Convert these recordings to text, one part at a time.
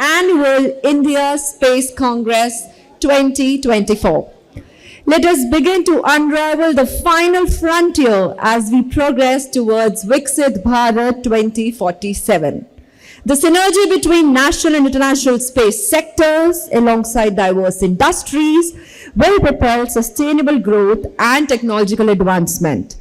Annual India Space Congress 2024. Let us begin to unravel the final frontier as we progress towards Viksit Bharat 2047. The synergy between national and international space sectors alongside diverse industries will propel sustainable growth and technological advancement.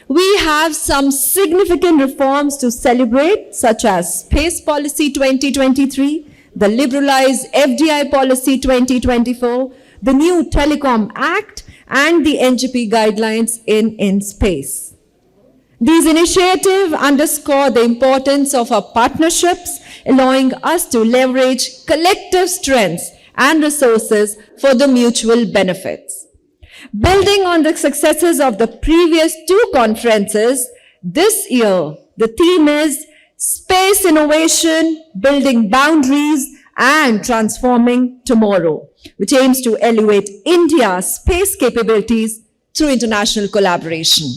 We have some significant reforms to celebrate, such as Space Policy 2023, the liberalized FDI Policy 2024, the new Telecom Act, and the NGP guidelines in space. These initiatives underscore the importance of our partnerships, allowing us to leverage collective strengths and resources for the mutual benefits. Building on the successes of the previous two conferences, this year the theme is Space Innovation, Building Boundaries and Transforming Tomorrow, which aims to elevate India's space capabilities through international collaboration.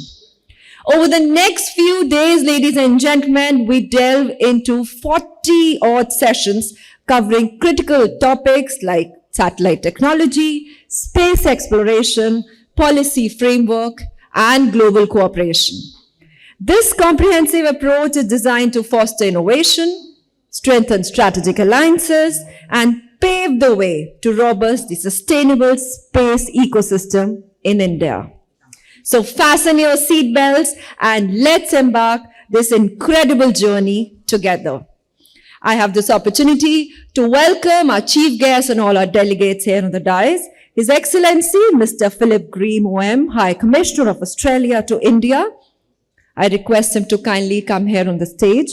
Over the next few days, ladies and gentlemen, we delve into 40-odd sessions covering critical topics like satellite technology, space exploration, policy framework, and global cooperation. This comprehensive approach is designed to foster innovation, strengthen strategic alliances, and pave the way to robust the sustainable space ecosystem in India. So fasten your seatbelts and let's embark this incredible journey together. I have this opportunity to welcome our chief guests and all our delegates here on the dais. His Excellency, Mr. Philip Green, OM, High Commissioner of Australia to India. I request him to kindly come here on the stage.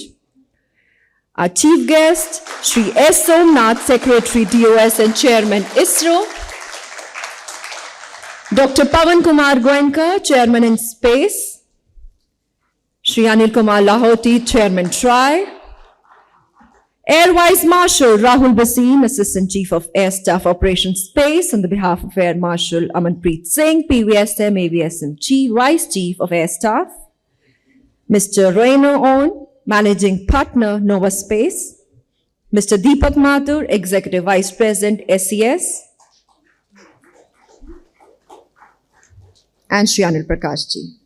Our chief guest, Shri S. Somanath, Secretary, DOS and Chairman, ISRO. Dr. Pawan Kumar Goenka, Chairman in Space. Shri Anil Lahoti, Chairman, TRAI. Air Vice Marshal Rahul Bhasin, Assistant Chief of Air Staff Operations Space, on the behalf of Air Marshal Amar Preet Singh, PVSM, AVSM Vice Chief of Air Staff. Mr. Rahul, Managing Partner, Novaspace. Mr. Deepak Mathur, Executive Vice President, SES. And Shri Anil Prakashji.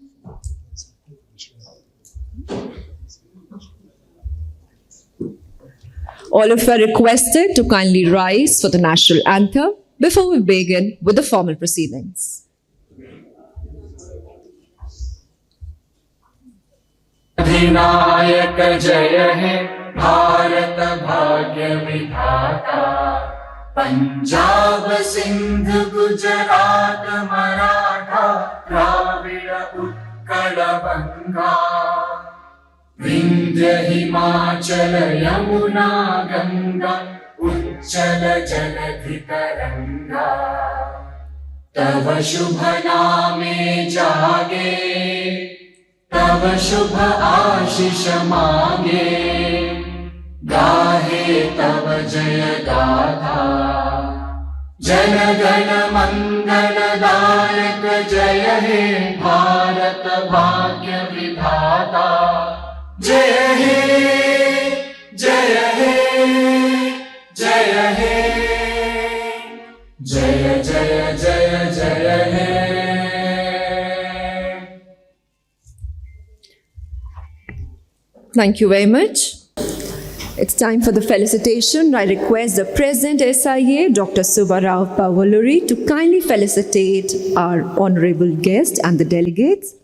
All of you are requested to kindly rise for the national anthem before we begin with the formal proceedings. अधिनायक जय है भारत भाग्य विधाता पंजाब सिंध गुजरात मराठा द्राविड़ उत्कल गंगा विंध्य हिमाचल यमुना गंगा उच्चल जलधि तरंगा तव शुभ नामे जागे तव शुभ आशीष मांगे गाहे तव जय गाथा जन गण मंगल दायक जय हे भारत भाग्य विधाता जय हे जय हे जय हे जय जय जय जय हे. Thank you very much. It's time for the felicitation. I request the President SIA, Dr. Subba Pavuluri, to kindly felicitate our honorable guests and the delegates.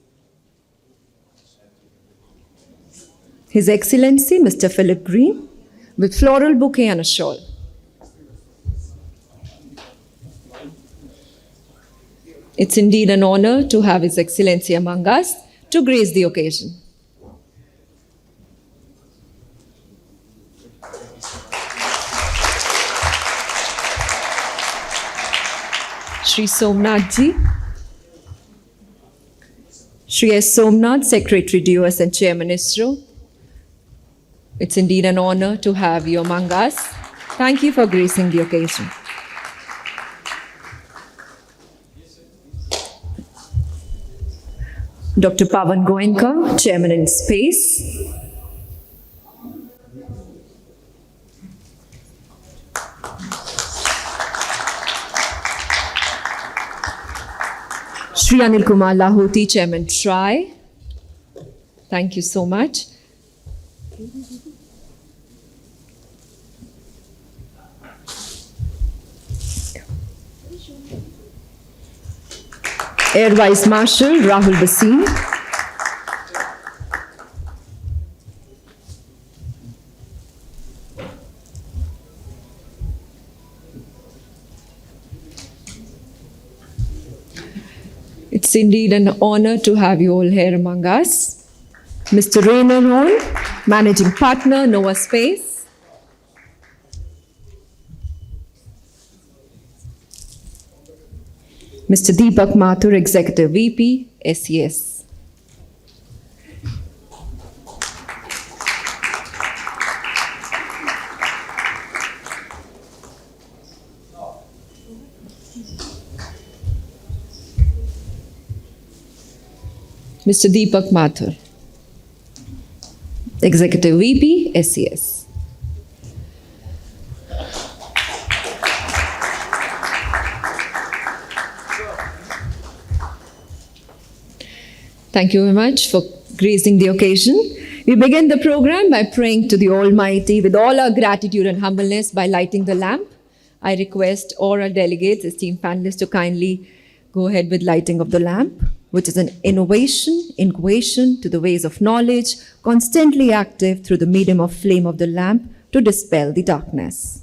His Excellency, Mr. Philip Green, with floral bouquet and a shawl. It's indeed an honor to have His Excellency among us to grace the occasion. Shri Somanath Ji, Shri S. Somanath, Secretary DOS and Chairman ISRO. It's indeed an honor to have you among us. Thank you for gracing the occasion. Dr. Pawan Goenka, Chairman in Space. Shri Anil Kumar Lahoti, Chairman TRAI. Thank you so much. Air Vice Marshal Rahul Bhasin. It's indeed an honor to have you all here among us. Mr. Rahul, Managing Partner, Novaspace. Mr. Deepak Mathur, Executive VP, SES. Mr. Deepak Mathur, Executive VP, SES. Thank you very much for gracing the occasion. We begin the program by praying to the Almighty with all our gratitude and humbleness by lighting the lamp. I request all our delegates, esteemed panelists, to kindly go ahead with lighting of the lamp, which is an inquisition to the ways of knowledge, constantly active through the medium of flame of the lamp to dispel the darkness.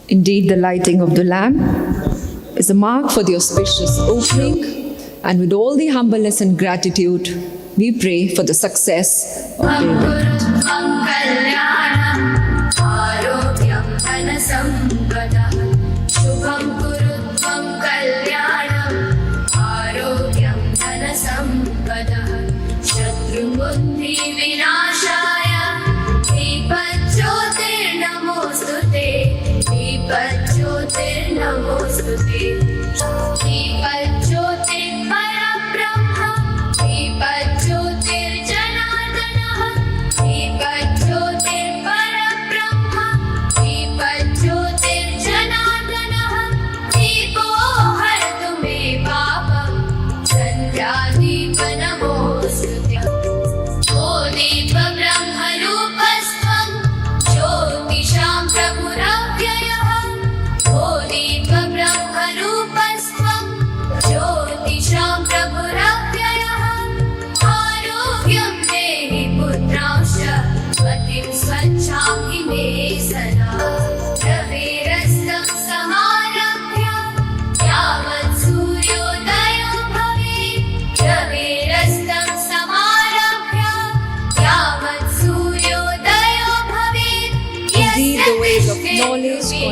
Indeed, the lighting of the lamp is a mark for the auspicious opening, and with all the humbleness and gratitude, we pray for the success of the event.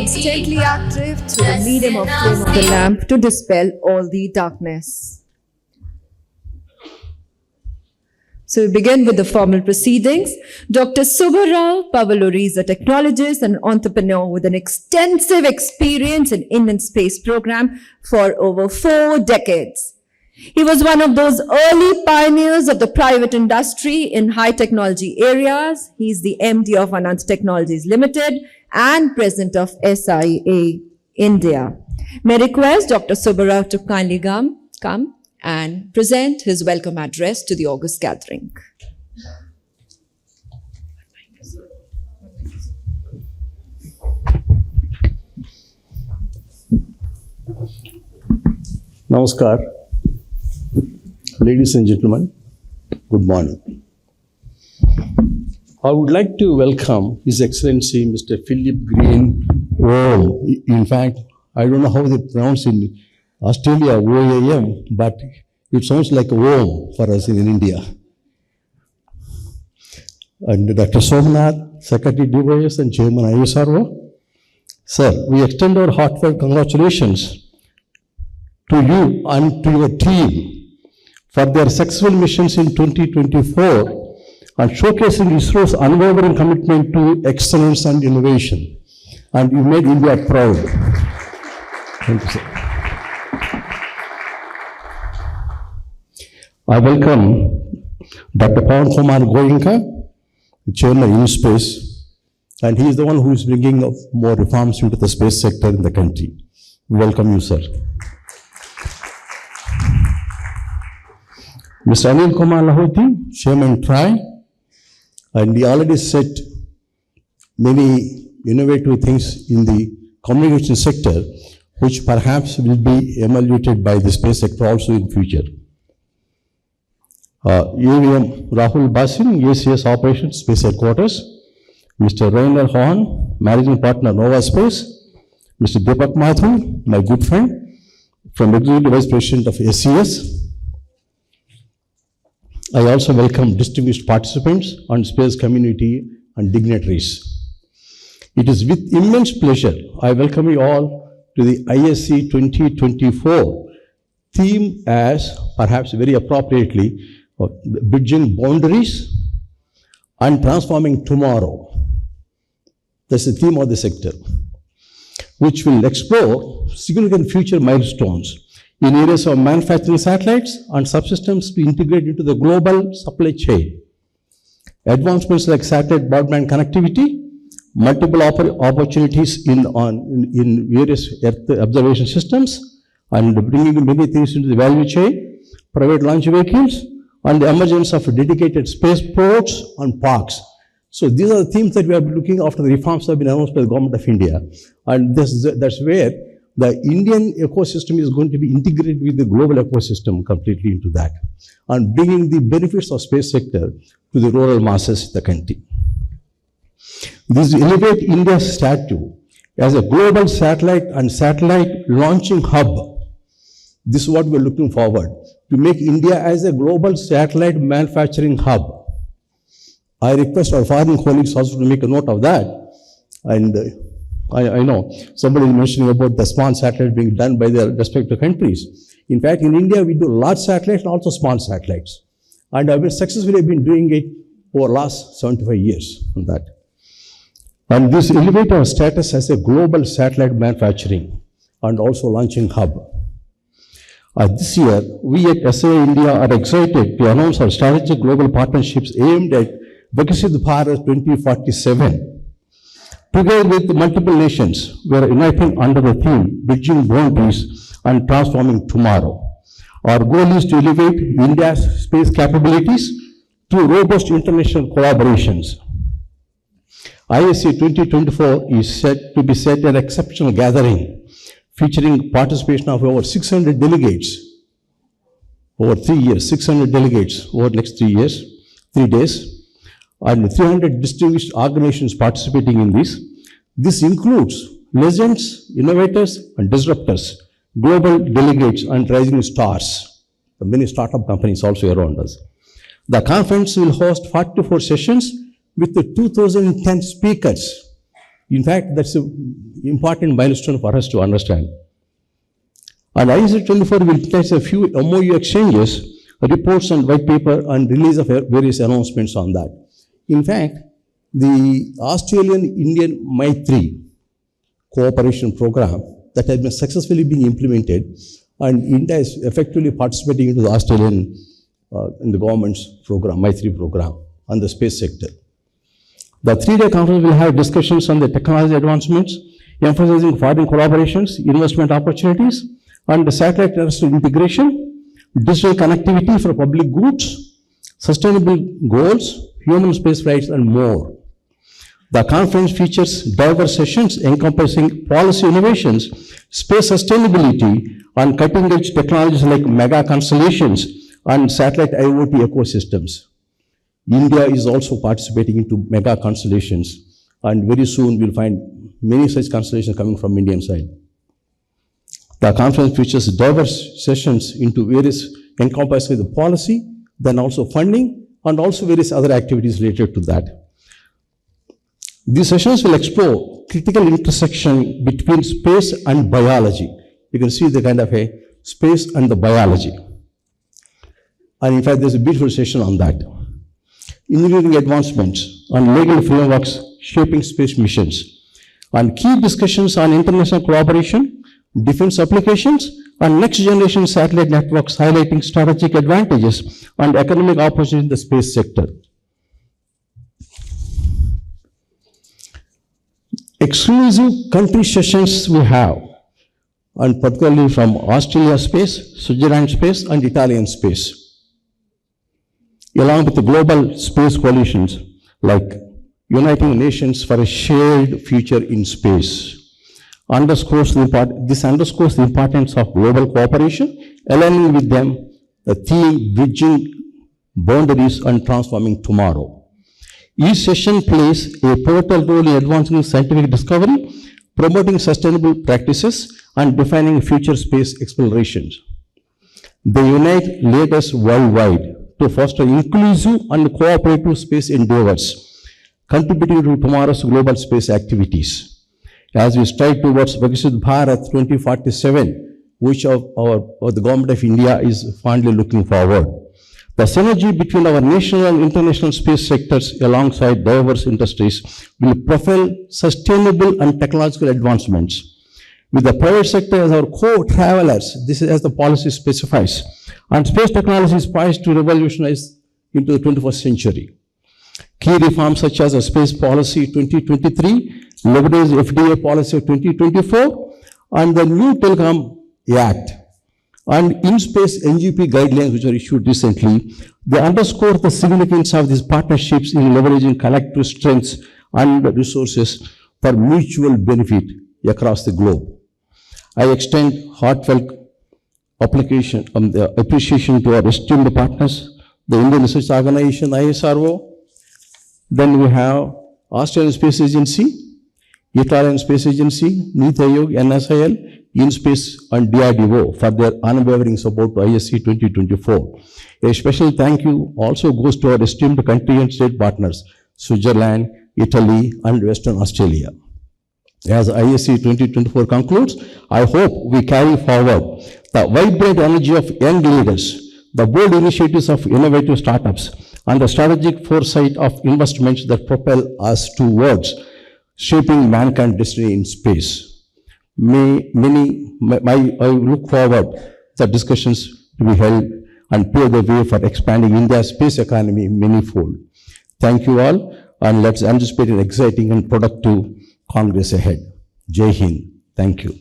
Constantly active through the medium of flame of the lamp to dispel all the darkness. So we begin with the formal proceedings. Dr. Subba Pavuluri is a technologist and entrepreneur with an extensive experience in Indian space program for over 4 decades. He was one of those early pioneers of the private industry in high technology areas. He is the MD of Anand Technologies Limited and President of SIA-India. May I request Dr. Subba to kindly come and present his welcome address to the august gathering. Namaskar. Ladies and gentlemen, good morning. I would like to welcome His Excellency Mr. Philip Green. In fact, I don't know how they pronounce in Australia, OAM, but it sounds like a OM for us in India. And Dr. Somanath, Secretary DYS and Chairman ISRO. Sir, we extend our heartfelt congratulations to you and to your team for their successful missions in 2024 and showcasing ISRO's unwavering commitment to excellence and innovation. And you made India proud. Thank you, sir. I welcome Dr. Pawan Kumar Goenka, the chairman of Space, and he is the one who is bringing up more reforms into the space sector in the country. We welcome you, sir. Mr. Anil Kumar Lahoti, chairman TRAI, and he already set many innovative things in the communication sector, which perhaps will be emulated by the space sector also in future. AVM Rahul Bhasin, ACS Operations, Space Headquarters. Mr. Rahul, Managing Partner, Novaspace. Mr. Deepak Mathur, my good friend, from Executive Vice President of SES. I also welcome distinguished participants on space community and dignitaries. It is with immense pleasure I welcome you all to the ISC 2024 theme as, perhaps very appropriately, bridging boundaries and transforming tomorrow. That's the theme of the sector, which will explore significant future milestones in areas of manufacturing satellites and subsystems to integrate into the global supply chain. Advancements like satellite broadband connectivity, multiple opportunities in various Earth observation systems, and bringing many things into the value chain, private launch vehicles, and the emergence of dedicated spaceports and parks. So these are the themes that we are looking after the reforms that have been announced by the Government of India. And that's where the Indian ecosystem is going to be integrated with the global ecosystem completely into that, and bringing the benefits of space sector to the rural masses of the country. This will elevate India's stature as a global satellite and satellite launching hub. This is what we are looking forward, to make India as a global satellite manufacturing hub. I request our foreign colleagues also to make a note of that. And I know somebody is mentioning about the small satellite being done by their respective countries. In fact, in India, we do large satellites and also small satellites. And I've been successfully doing it over the last 75 years on that. And this elevates our status as a global satellite manufacturing and also launching hub. This year, we at SIA-India are excited to announce our strategic global partnerships aimed at Viksit Bharat 2047. Together with multiple nations, we are uniting under the theme, Bridging Boundaries and Transforming Tomorrow. Our goal is to elevate India's space capabilities through robust international collaborations. ISC 2024 is set to be an exceptional gathering featuring participation of over 600 delegates over 3 years, 600 delegates over the next 3 days, and 300 distinguished organizations participating in this. This includes legends, innovators, and disruptors, global delegates, and rising stars. Many startup companies also around us. The conference will host 44 sessions with the 2010 speakers. In fact, that's an important milestone for us to understand. And ISC 24 will test a few MoU exchanges, reports and white paper, and release of various announcements on that. In fact, the Australian-Indian Maitri cooperation program that has been successfully being implemented, and India is effectively participating into the Australian, in the government's program, Maitri program, on the space sector. The 3-day conference will have discussions on the technology advancements, emphasizing foreign collaborations, investment opportunities, and the satellite terrestrial integration, digital connectivity for public goods, sustainable goals, human space flights, and more. The conference features diverse sessions encompassing policy innovations, space sustainability, and cutting-edge technologies like mega constellations and satellite IoT ecosystems. India is also participating into mega constellations, and very soon we'll find many such constellations coming from Indian side. The conference features diverse sessions into various encompassing the policy, then also funding, and also various other activities related to that. These sessions will explore critical intersection between space and biology. You can see the kind of a space and the biology. And in fact, there's a beautiful session on that. Engineering advancements and legal frameworks shaping space missions, and key discussions on international collaboration, defense applications, and next-generation satellite networks, highlighting strategic advantages and economic opportunities in the space sector. Exclusive country sessions we have, and particularly from Australia space, Switzerland space, and Italian space, along with the global space coalitions like Uniting Nations for a Shared Future in Space. This underscores the importance of global cooperation, aligning with them the theme bridging boundaries and transforming tomorrow. Each session plays a pivotal role in advancing scientific discovery, promoting sustainable practices, and defining future space explorations. They unite leaders worldwide to foster inclusive and cooperative space endeavors, contributing to tomorrow's global space activities. As we strive towards Viksit Bharat 2047, which the government of India is fondly looking forward. The synergy between our national and international space sectors alongside diverse industries will propel sustainable and technological advancements. With the private sector as our co-travelers, this is as the policy specifies, and space technology is poised to revolutionize into the 21st century. Key reforms such as the Space Policy 2023, leverage FDA Policy of 2024, and the new Telecom Act, and in-space NGP guidelines which were issued recently, they underscore the significance of these partnerships in leveraging collective strengths and resources for mutual benefit across the globe. I extend heartfelt appreciation to our esteemed partners, the Indian Research Organization, ISRO, then we have Australian Space Agency, Italian Space Agency, NITI Aayog, NSIL, InSpace and DRDO for their unwavering support to ISC 2024. A special thank you also goes to our esteemed country and state partners, Switzerland, Italy, and Western Australia. As ISC 2024 concludes, I hope we carry forward the vibrant energy of young leaders, the bold initiatives of innovative startups, and the strategic foresight of investments that propel us towards shaping mankind's destiny in space. I look forward to the discussions to be held and pave the way for expanding India's space economy manyfold. Thank you all, and let's anticipate an exciting and productive Congress ahead. Jai Hind. Thank you.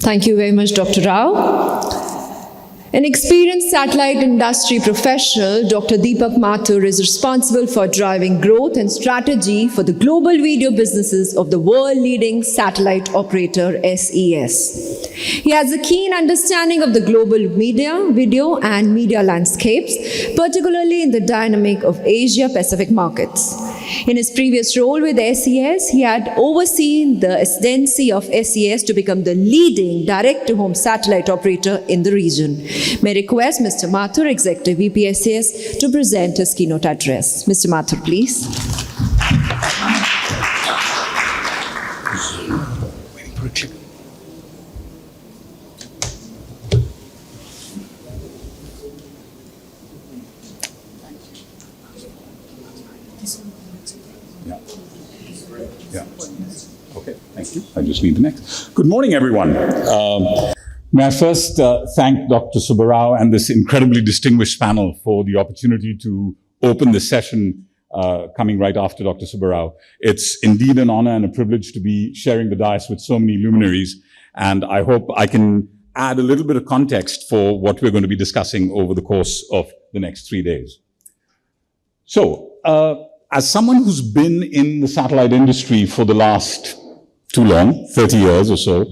Thank you very much, Dr. Rao. An experienced satellite industry professional, Dr. Deepak Mathur is responsible for driving growth and strategy for the global video businesses of the world-leading satellite operator SES. He has a keen understanding of the global media, video and media landscapes, particularly in the dynamic of Asia-Pacific markets. In his previous role with SES, he had overseen the ascendancy of SES to become the leading direct-to-home satellite operator in the region. May I request Mr. Mathur, Executive VP SES, to present his keynote address. Mr. Mathur, please. Okay, thank you. I just need the next. Good morning, everyone. May I first thank Dr. Subba and this incredibly distinguished panel for the opportunity to open this session coming right after Dr. Subba. It's indeed an honor and a privilege to be sharing the dais with so many luminaries, and I hope I can add a little bit of context for what we're going to be discussing over the course of the next 3 days. So, as someone who's been in the satellite industry for the last too long, 30 years or so,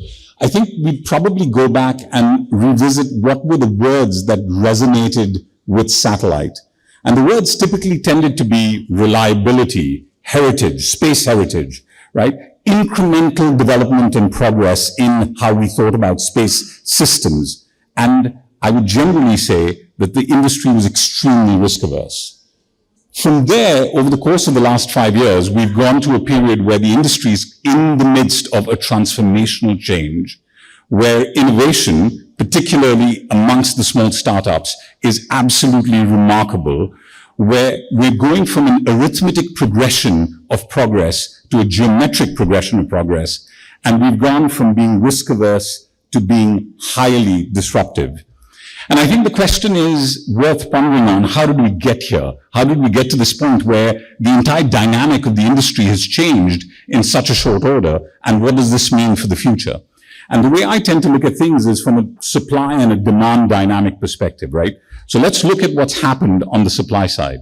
I think we'd probably go back and revisit what were the words that resonated with satellite. And the words typically tended to be reliability, heritage, space heritage, right? Incremental development and progress in how we thought about space systems. And I would generally say that the industry was extremely risk averse. From there, over the course of the last 5 years, we've gone to a period where the industry is in the midst of a transformational change, where innovation, particularly amongst the small startups, is absolutely remarkable, where we're going from an arithmetic progression of progress to a geometric progression of progress. And we've gone from being risk-averse to being highly disruptive. And I think the question is worth pondering on: how did we get here? How did we get to this point where the entire dynamic of the industry has changed in such a short order? And what does this mean for the future? And the way I tend to look at things is from a supply and a demand dynamic perspective, right? So let's look at what's happened on the supply side.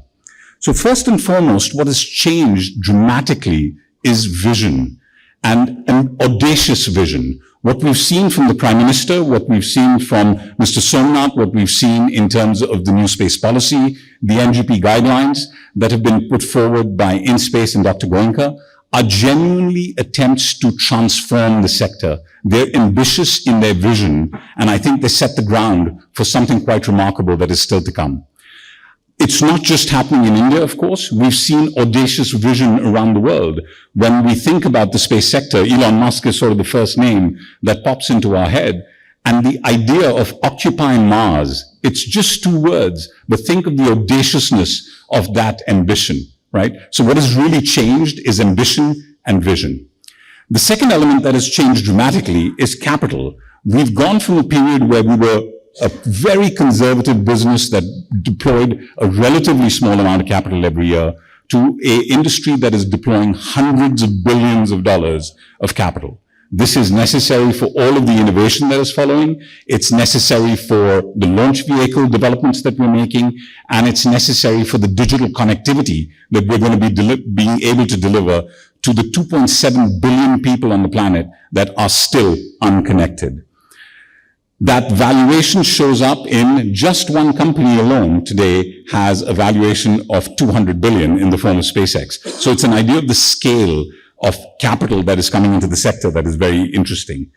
So first and foremost, what has changed dramatically is vision, and an audacious vision. What we've seen from the Prime Minister, what we've seen from Mr. Somanath, what we've seen in terms of the new space policy, the NGP guidelines that have been put forward by InSpace and Dr. Goenka, are genuinely attempts to transform the sector. They're ambitious in their vision, and I think they set the ground for something quite remarkable that is still to come. It's not just happening in India, of course. We've seen audacious vision around the world. When we think about the space sector, Elon Musk is sort of the first name that pops into our head. And the idea of occupying Mars, it's just 2 words, but think of the audaciousness of that ambition, right? So what has really changed is ambition and vision. The second element that has changed dramatically is capital. We've gone from a period where we were a very conservative business that deployed a relatively small amount of capital every year to an industry that is deploying hundreds of billions of dollars of capital. This is necessary for all of the innovation that is following. It's necessary for the launch vehicle developments that we're making, and it's necessary for the digital connectivity that we're going to be being able to deliver to the 2.7 billion people on the planet that are still unconnected. That valuation shows up in just one company alone today has a valuation of 200 billion in the form of SpaceX. So it's an idea of the scale of capital that is coming into the sector that is very interesting.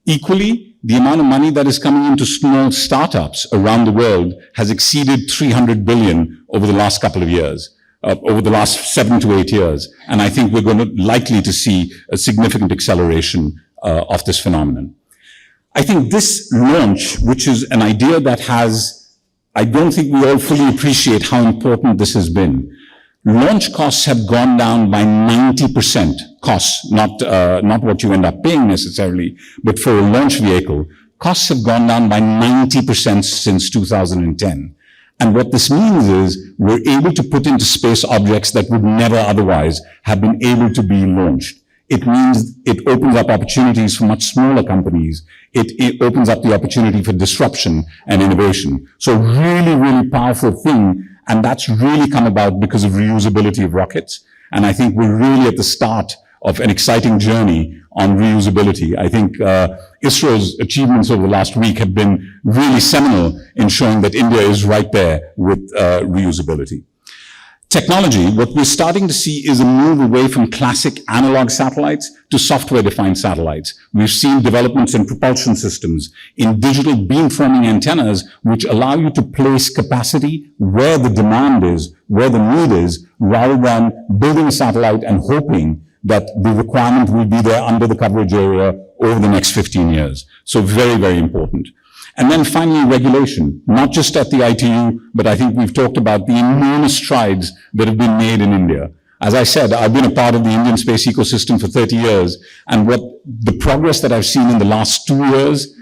Equally, the amount of money that is coming into small startups around the world has exceeded 300 billion over the last couple of years, over the last 7 to 8 years. And I think we're going to likely to see a significant acceleration of this phenomenon. I think this launch, which is an idea that I don't think we all fully appreciate how important this has been. Launch costs have gone down by 90%. Costs, not what you end up paying necessarily, but for a launch vehicle, costs have gone down by 90% since 2010. And what this means is we're able to put into space objects that would never otherwise have been able to be launched. It means it opens up opportunities for much smaller companies. It opens up the opportunity for disruption and innovation. So really, really powerful thing. And that's really come about because of reusability of rockets. And I think we're really at the start of an exciting journey on reusability. I think ISRO's achievements over the last week have been really seminal in showing that India is right there with reusability. Technology, what we're starting to see is a move away from classic analog satellites to software-defined satellites. We've seen developments in propulsion systems, in digital beamforming antennas, which allow you to place capacity where the demand is, where the need is, rather than building a satellite and hoping that the requirement will be there under the coverage area over the next 15 years. So very, very important. And then finally, regulation, not just at the ITU, but I think we've talked about the enormous strides that have been made in India. As I said, I've been a part of the Indian space ecosystem for 30 years, and what the progress that I've seen in the last 2 years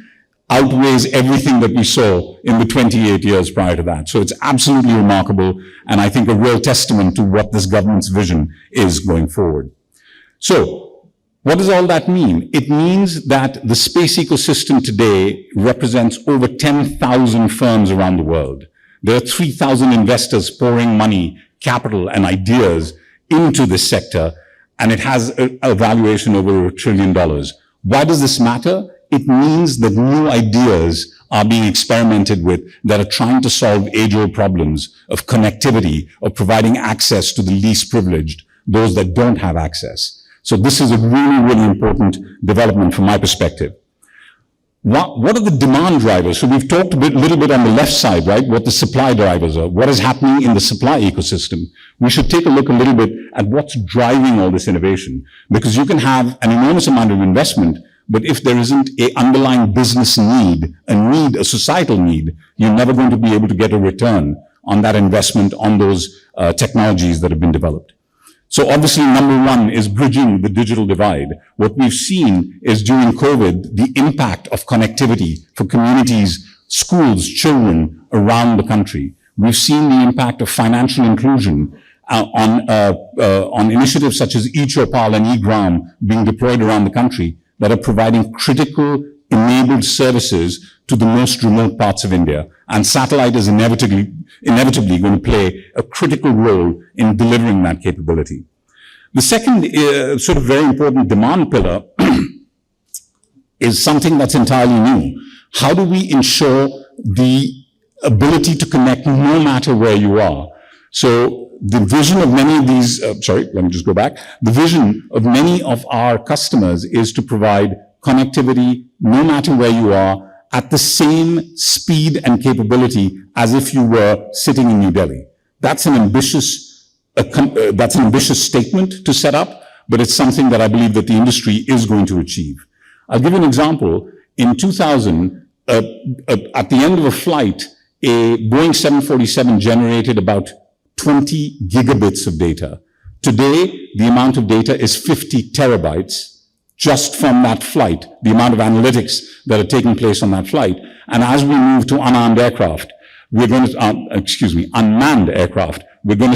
outweighs everything that we saw in the 28 years prior to that. So it's absolutely remarkable, and I think a real testament to what this government's vision is going forward. So, what does all that mean? It means that the space ecosystem today represents over 10,000 firms around the world. There are 3,000 investors pouring money, capital, and ideas into this sector, and it has a valuation over $1 trillion. Why does this matter? It means that new ideas are being experimented with that are trying to solve age-old problems of connectivity, of providing access to the least privileged, those that don't have access. So this is a really, really important development from my perspective. What are the demand drivers? So we've talked a little bit on the left side, right? What the supply drivers are. What is happening in the supply ecosystem? We should take a look a little bit at what's driving all this innovation. Because you can have an enormous amount of investment, but if there isn't an underlying business need, a societal need, you're never going to be able to get a return on that investment, on those technologies that have been developed. So obviously, number one is bridging the digital divide. What we've seen is during COVID, the impact of connectivity for communities, schools, children around the country. We've seen the impact of financial inclusion on initiatives such as eChopal and eGram being deployed around the country that are providing critical enabled services to the most remote parts of India. And satellite is inevitably going to play a critical role in delivering that capability. The second sort of very important demand pillar is something that's entirely new. How do we ensure the ability to connect no matter where you are? So the vision of many of these, The vision of many of our customers is to provide connectivity no matter where you are at the same speed and capability as if you were sitting in New Delhi. That's an ambitious statement to set up, but it's something that I believe that the industry is going to achieve. I'll give you an example. In 2000, at the end of a flight, a Boeing 747 generated about 20 gigabits of data. Today, the amount of data is 50 terabytes just from that flight, the amount of analytics that are taking place on that flight. And as we move to unmanned aircraft, we're going to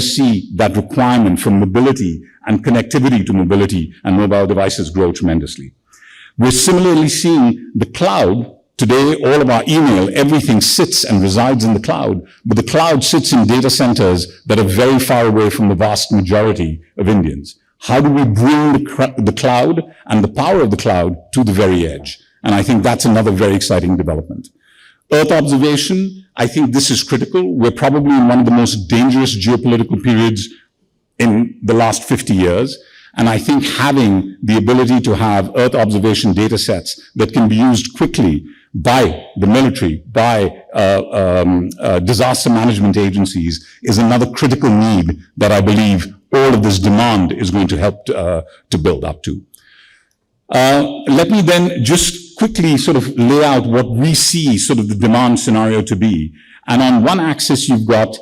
see that requirement for mobility and connectivity to mobility and mobile devices grow tremendously. We're similarly seeing the cloud. Today, all of our email, everything sits and resides in the cloud, but the cloud sits in data centers that are very far away from the vast majority of Indians. How do we bring the cloud and the power of the cloud to the very edge? And I think that's another very exciting development. Earth observation, I think this is critical. We're probably in one of the most dangerous geopolitical periods in the last 50 years. And I think having the ability to have Earth observation data sets that can be used quickly by the military, by disaster management agencies is another critical need that I believe all of this demand is going to help to build up to. Let me then just quickly sort of lay out what we see sort of the demand scenario to be. And on one axis, you've got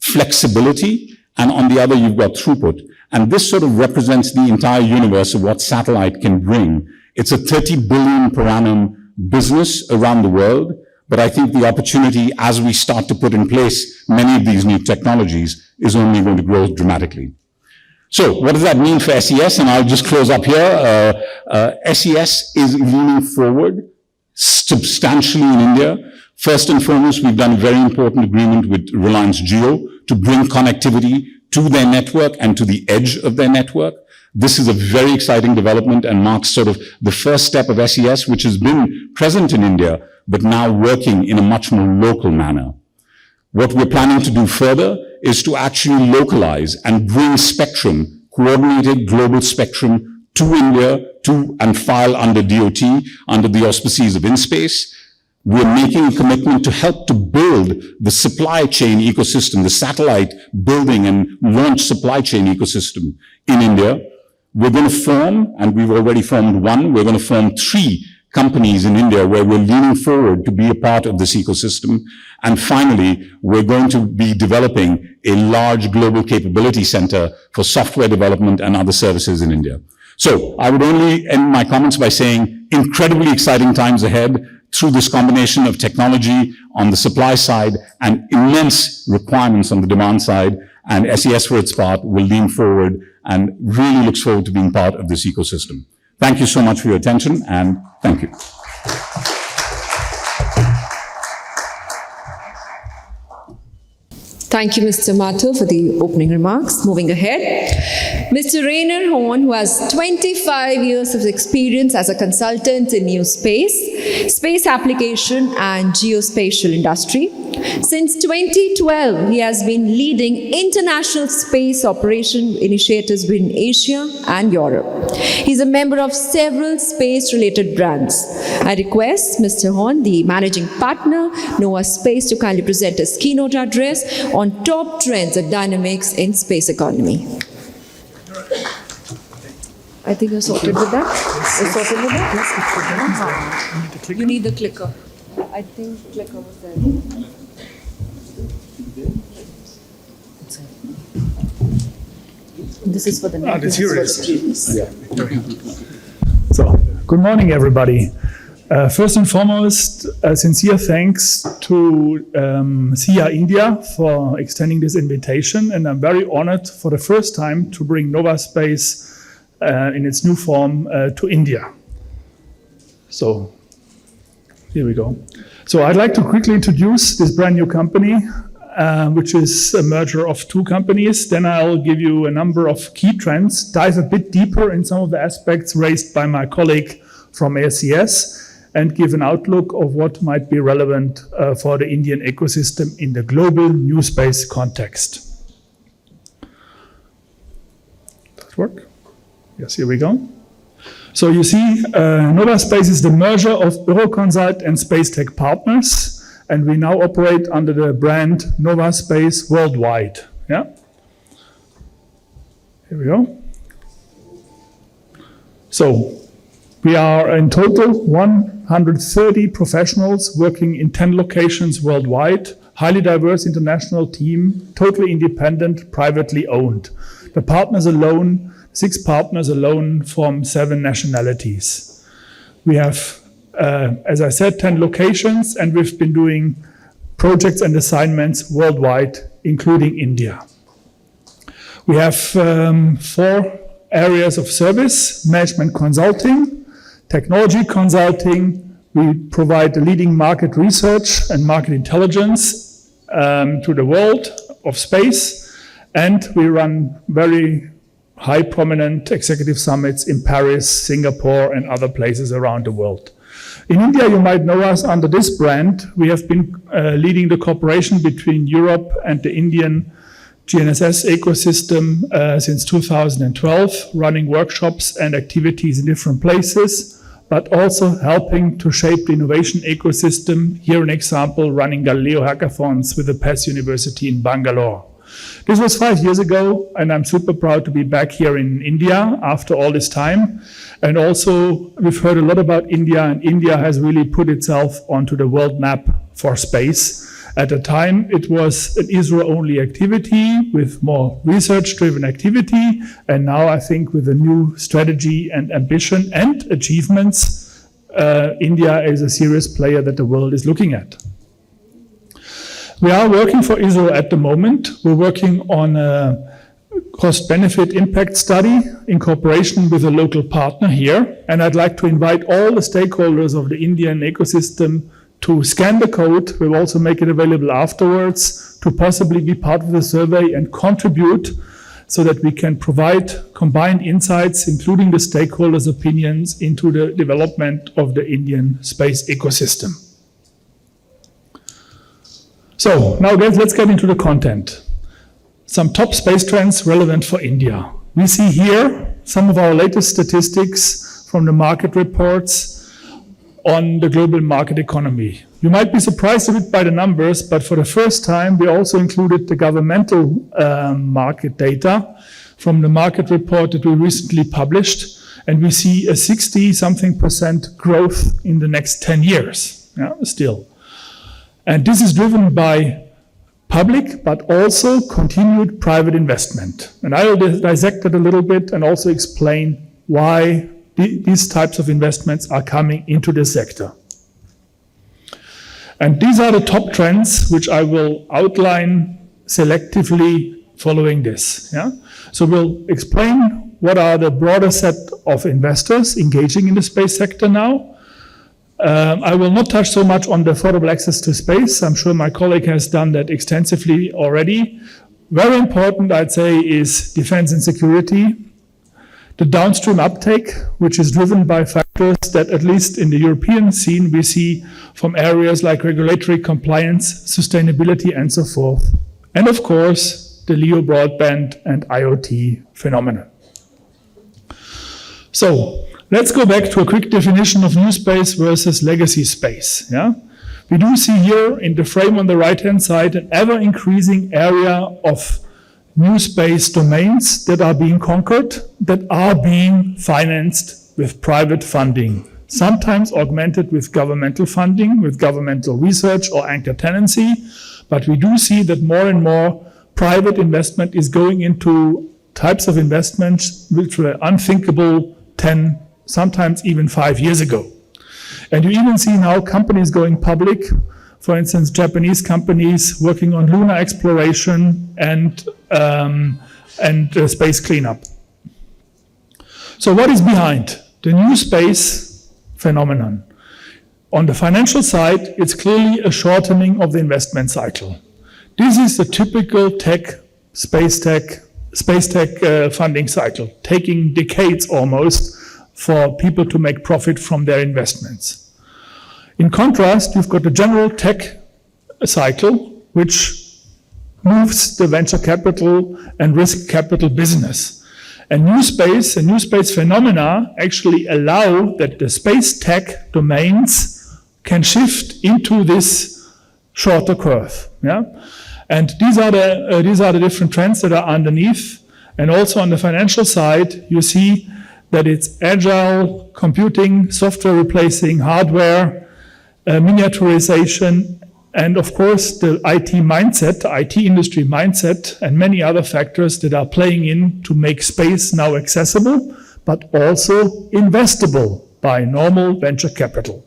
flexibility, and on the other, you've got throughput. And this sort of represents the entire universe of what satellite can bring. It's a 30 billion per annum business around the world, but I think the opportunity as we start to put in place many of these new technologies is only going to grow dramatically. So what does that mean for SES? And I'll just close up here. SES is leaning forward substantially in India. First and foremost, we've done a very important agreement with Reliance Jio to bring connectivity to their network and to the edge of their network. This is a very exciting development and marks sort of the first step of SES, which has been present in India, but now working in a much more local manner. What we're planning to do further is to actually localize and bring spectrum, coordinated global spectrum to India, and file under DOT, under the auspices of InSpace. We're making a commitment to help to build the supply chain ecosystem, the satellite building and launch supply chain ecosystem in India. We're going to form, and we've already formed one, we're going to form 3 companies in India where we're leaning forward to be a part of this ecosystem. And finally, we're going to be developing a large global capability center for software development and other services in India. So I would only end my comments by saying incredibly exciting times ahead through this combination of technology on the supply side and immense requirements on the demand side. And SES, for its part, will lean forward and really looks forward to being part of this ecosystem. Thank you so much for your attention, and thank you. Thank you, Mr. Mathur, for the opening remarks. Moving ahead, Mr. Rainer Horn, who has 25 years of experience as a consultant in new space application and geospatial industry. Since 2012, he has been leading international space operation initiatives in Asia and Europe. He's a member of several space-related brands. I request Mr. Horn, the managing partner, Novaspace, to kindly present his keynote address on top trends and dynamics in space economy. I think you're sorted with that? You're sorted with that? You need the clicker. I think clicker was there. This is for the next. this here is. Yeah. So, good morning, everybody. First and foremost, sincere thanks to SIA-India for extending this invitation, and I'm very honored for the first time to bring Novaspace in its new form to India. So, here we go. So I'd like to quickly introduce this brand new company, which is a merger of two companies. Then I'll give you a number of key trends, dive a bit deeper in some of the aspects raised by my colleague from ASCS, and give an outlook of what might be relevant for the Indian ecosystem in the global new space context. Does it work? Yes, here we go. So you see, Novaspace is the merger of Euroconsult and Space Tech Partners, and we now operate under the brand Novaspace worldwide. Yeah? Here we go. So we are in total 130 professionals working in 10 locations worldwide, highly diverse international team, totally independent, privately owned. The partners alone, 6 partners alone from 7 nationalities. We have, as I said, 10 locations, and we've been doing projects and assignments worldwide, including India. We have 4 areas of service: management consulting, technology consulting. We provide the leading market research and market intelligence to the world of space, and we run very high prominent executive summits in Paris, Singapore, and other places around the world. In India, you might know us under this brand. We have been leading the cooperation between Europe and the Indian GNSS ecosystem since 2012, running workshops and activities in different places, but also helping to shape the innovation ecosystem. Here an example, running Galileo hackathons with the PES University in Bangalore. This was 5 years ago, and I'm super proud to be back here in India after all this time. And also, we've heard a lot about India, and India has really put itself onto the world map for space. At the time, it was an ISRO-only activity with more research-driven activity. And now I think with a new strategy and ambition and achievements, India is a serious player that the world is looking at. We are working for ISRO at the moment. We're working on a cost-benefit impact study in cooperation with a local partner here. And I'd like to invite all the stakeholders of the Indian ecosystem to scan the code. We'll also make it available afterwards to possibly be part of the survey and contribute so that we can provide combined insights, including the stakeholders' opinions, into the development of the Indian space ecosystem. So now let's get into the content. Some top space trends relevant for India. We see here some of our latest statistics from the market reports on the global market economy. You might be surprised a bit by the numbers, but for the first time, we also included the governmental market data from the market report that we recently published, and we see a 60-something% growth in the next 10 years, still. And this is driven by public, but also continued private investment. And I will dissect it a little bit and also explain why these types of investments are coming into this sector. And these are the top trends, which I will outline selectively following this. So we'll explain what are the broader set of investors engaging in the space sector now. I will not touch so much on the affordable access to space. I'm sure my colleague has done that extensively already. Very important, I'd say, is defense and security. The downstream uptake, which is driven by factors that, at least in the European scene, we see from areas like regulatory compliance, sustainability, and so forth. And of course, the LEO broadband and IoT phenomenon. So, let's go back to a quick definition of new space versus legacy space. We do see here in the frame on the right-hand side an ever-increasing area of new space domains that are being conquered, that are being financed with private funding, sometimes augmented with governmental funding, with governmental research or anchor tenancy. But we do see that more and more private investment is going into types of investments which were unthinkable 10, sometimes even 5 years ago. And you even see now companies going public, for instance, Japanese companies working on lunar exploration and space cleanup. So what is behind the new space phenomenon? On the financial side, it's clearly a shortening of the investment cycle. This is the typical space tech funding cycle, taking decades almost for people to make profit from their investments. In contrast, you've got the general tech cycle, which moves the venture capital and risk capital business. And new space phenomena actually allow that the space tech domains can shift into this shorter curve. Yeah? And these are the different trends that are underneath. And also on the financial side, you see that it's agile computing, software replacing hardware, miniaturization, and of course the IT mindset, the IT industry mindset, and many other factors that are playing in to make space now accessible, but also investable by normal venture capital.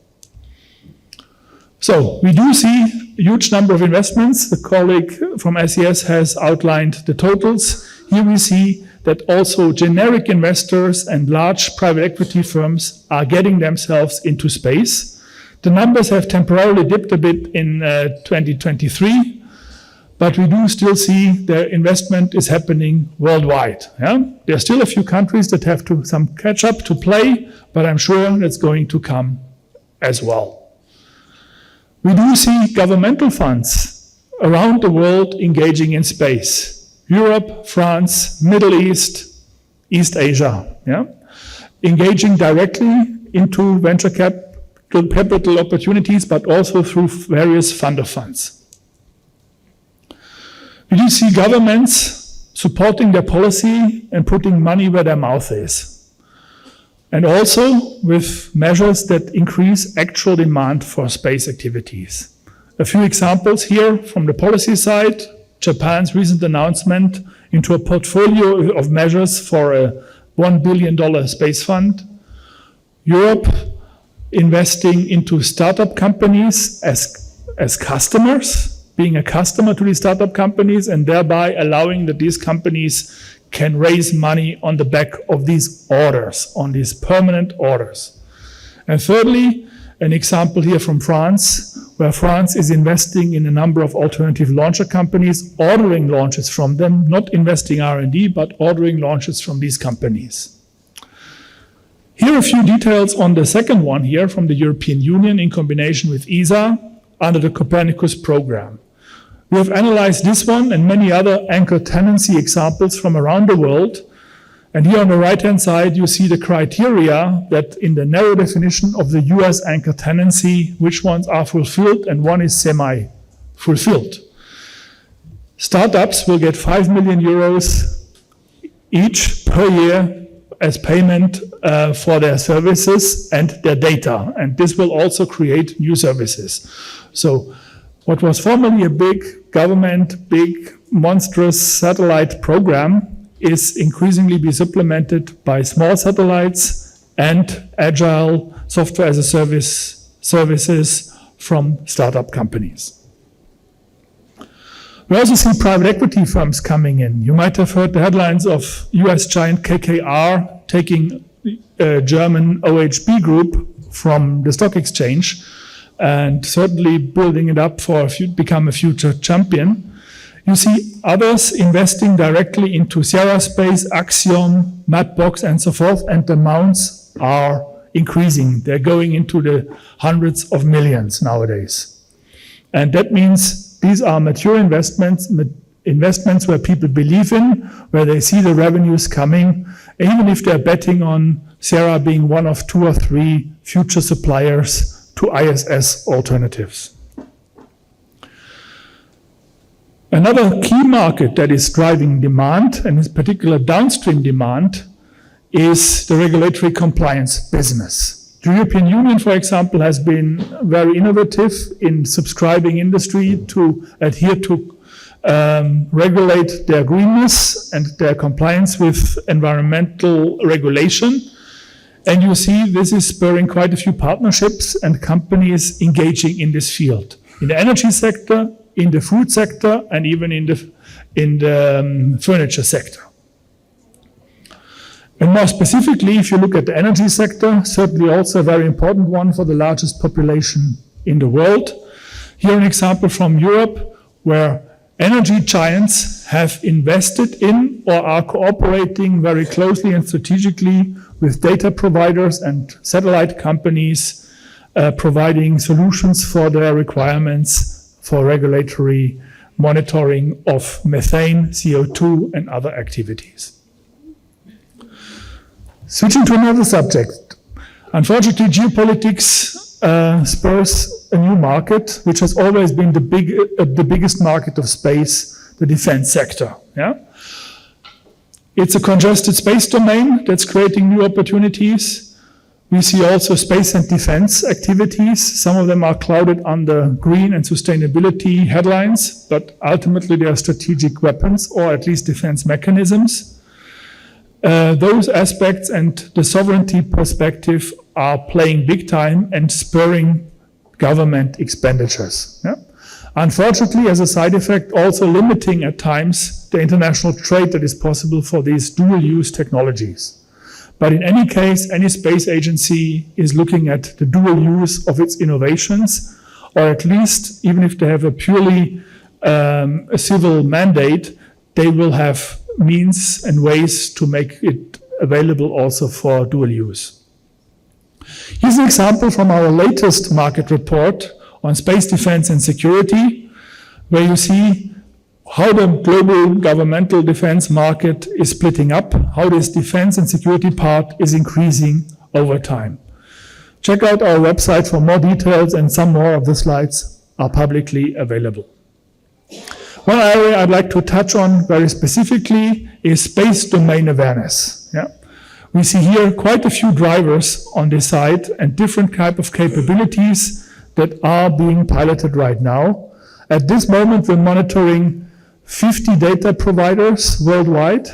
So we do see a huge number of investments. The colleague from SES has outlined the totals. Here we see that also generic investors and large private equity firms are getting themselves into space. The numbers have temporarily dipped a bit in 2023, but we do still see the investment is happening worldwide. Yeah? There are still a few countries that have some catch up to play, but I'm sure that's going to come as well. We do see governmental funds around the world engaging in space. Europe, France, Middle East, East Asia, yeah? Engaging directly into venture capital opportunities, but also through various fund of funds. We do see governments supporting their policy and putting money where their mouth is. And also with measures that increase actual demand for space activities. A few examples here from the policy side: Japan's recent announcement into a portfolio of measures for a $1 billion space fund. Europe investing into startup companies as customers, being a customer to these startup companies, and thereby allowing that these companies can raise money on the back of these orders, on these permanent orders. And thirdly, an example here from France, where France is investing in a number of alternative launcher companies, ordering launches from them, not investing R&D, but ordering launches from these companies. Here are a few details on the second one here from the European Union in combination with ESA under the Copernicus program. We have analyzed this one and many other anchor tenancy examples from around the world. And here on the right-hand side, you see the criteria that in the narrow definition of the US anchor tenancy, which ones are fulfilled and one is semi-fulfilled. Startups will get 5 million euros each per year as payment for their services and their data. And this will also create new services. So what was formerly a big government, big monstrous satellite program is increasingly be supplemented by small satellites and agile software as a service services from startup companies. We also see private equity firms coming in. You might have heard the headlines of US giant KKR taking a German OHB group from the stock exchange and certainly building it up for become a future champion. You see others investing directly into Sierra Space, Axiom, Mapbox, and so forth, and the amounts are increasing. They're going into the hundreds of millions nowadays. And that means these are mature investments where people believe in, where they see the revenues coming, even if they're betting on Sierra being one of 2 or 3 future suppliers to ISS alternatives. Another key market that is driving demand, and in particular downstream demand, is the regulatory compliance business. The European Union, for example, has been very innovative in subscribing industry to adhere to regulate their greenness and their compliance with environmental regulation. And you see this is spurring quite a few partnerships and companies engaging in this field. In the energy sector, in the food sector, and even in the furniture sector. And more specifically, if you look at the energy sector, certainly also a very important one for the largest population in the world. Here an example from Europe, where energy giants have invested in or are cooperating very closely and strategically with data providers and satellite companies, providing solutions for their requirements for regulatory monitoring of methane, CO2, and other activities. Switching to another subject. Unfortunately, geopolitics spurs a new market, which has always been the biggest market of space, the defense sector. Yeah? It's a congested space domain that's creating new opportunities. We see also space and defense activities. Some of them are clouded under green and sustainability headlines, but ultimately they are strategic weapons or at least defense mechanisms. Those aspects and the sovereignty perspective are playing big time and spurring government expenditures. Yeah? Unfortunately, as a side effect, also limiting at times the international trade that is possible for these dual-use technologies. But in any case, any space agency is looking at the dual use of its innovations, or at least, even if they have a purely a civil mandate, they will have means and ways to make it available also for dual use. Here's an example from our latest market report on space defense and security, where you see how the global governmental defense market is splitting up, how this defense and security part is increasing over time. Check out our website for more details, and some more of the slides are publicly available. One area I'd like to touch on very specifically is space domain awareness. Yeah? We see here quite a few drivers on this side and different type of capabilities that are being piloted right now. At this moment, we're monitoring 50 data providers worldwide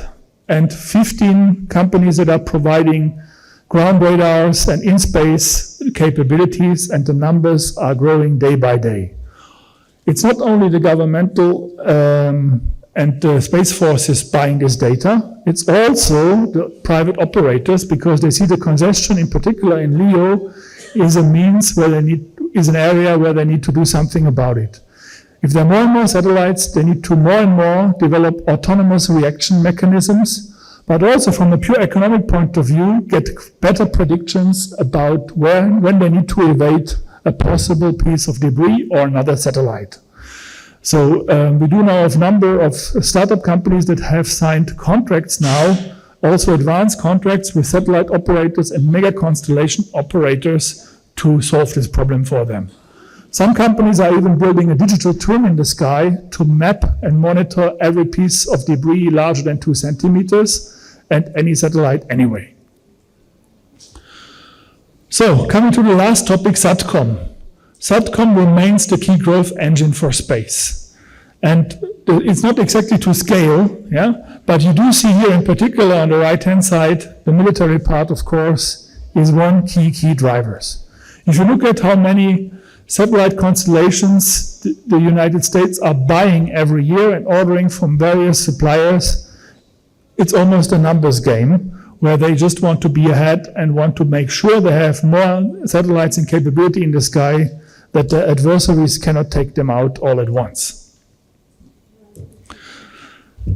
and 15 companies that are providing ground radars and in-space capabilities, and the numbers are growing day by day. It's not only the governmental and the Space Forces buying this data, it's also the private operators, because they see the congestion, in particular in LEO, is a means where is an area where they need to do something about it. If there are more and more satellites, they need to more and more develop autonomous reaction mechanisms, but also from a pure economic point of view, get better predictions about when they need to evade a possible piece of debris or another satellite. So we do know of a number of startup companies that have signed contracts now, also advanced contracts with satellite operators and mega constellation operators to solve this problem for them. Some companies are even building a digital twin in the sky to map and monitor every piece of debris larger than 2 centimeters and any satellite anyway. So, coming to the last topic, SATCOM. SATCOM remains the key growth engine for space. And it's not exactly to scale, yeah? But you do see here in particular on the right-hand side, the military part, of course, is one key drivers. If you look at how many satellite constellations the United States are buying every year and ordering from various suppliers, it's almost a numbers game, where they just want to be ahead and want to make sure they have more satellites and capability in the sky that the adversaries cannot take them out all at once.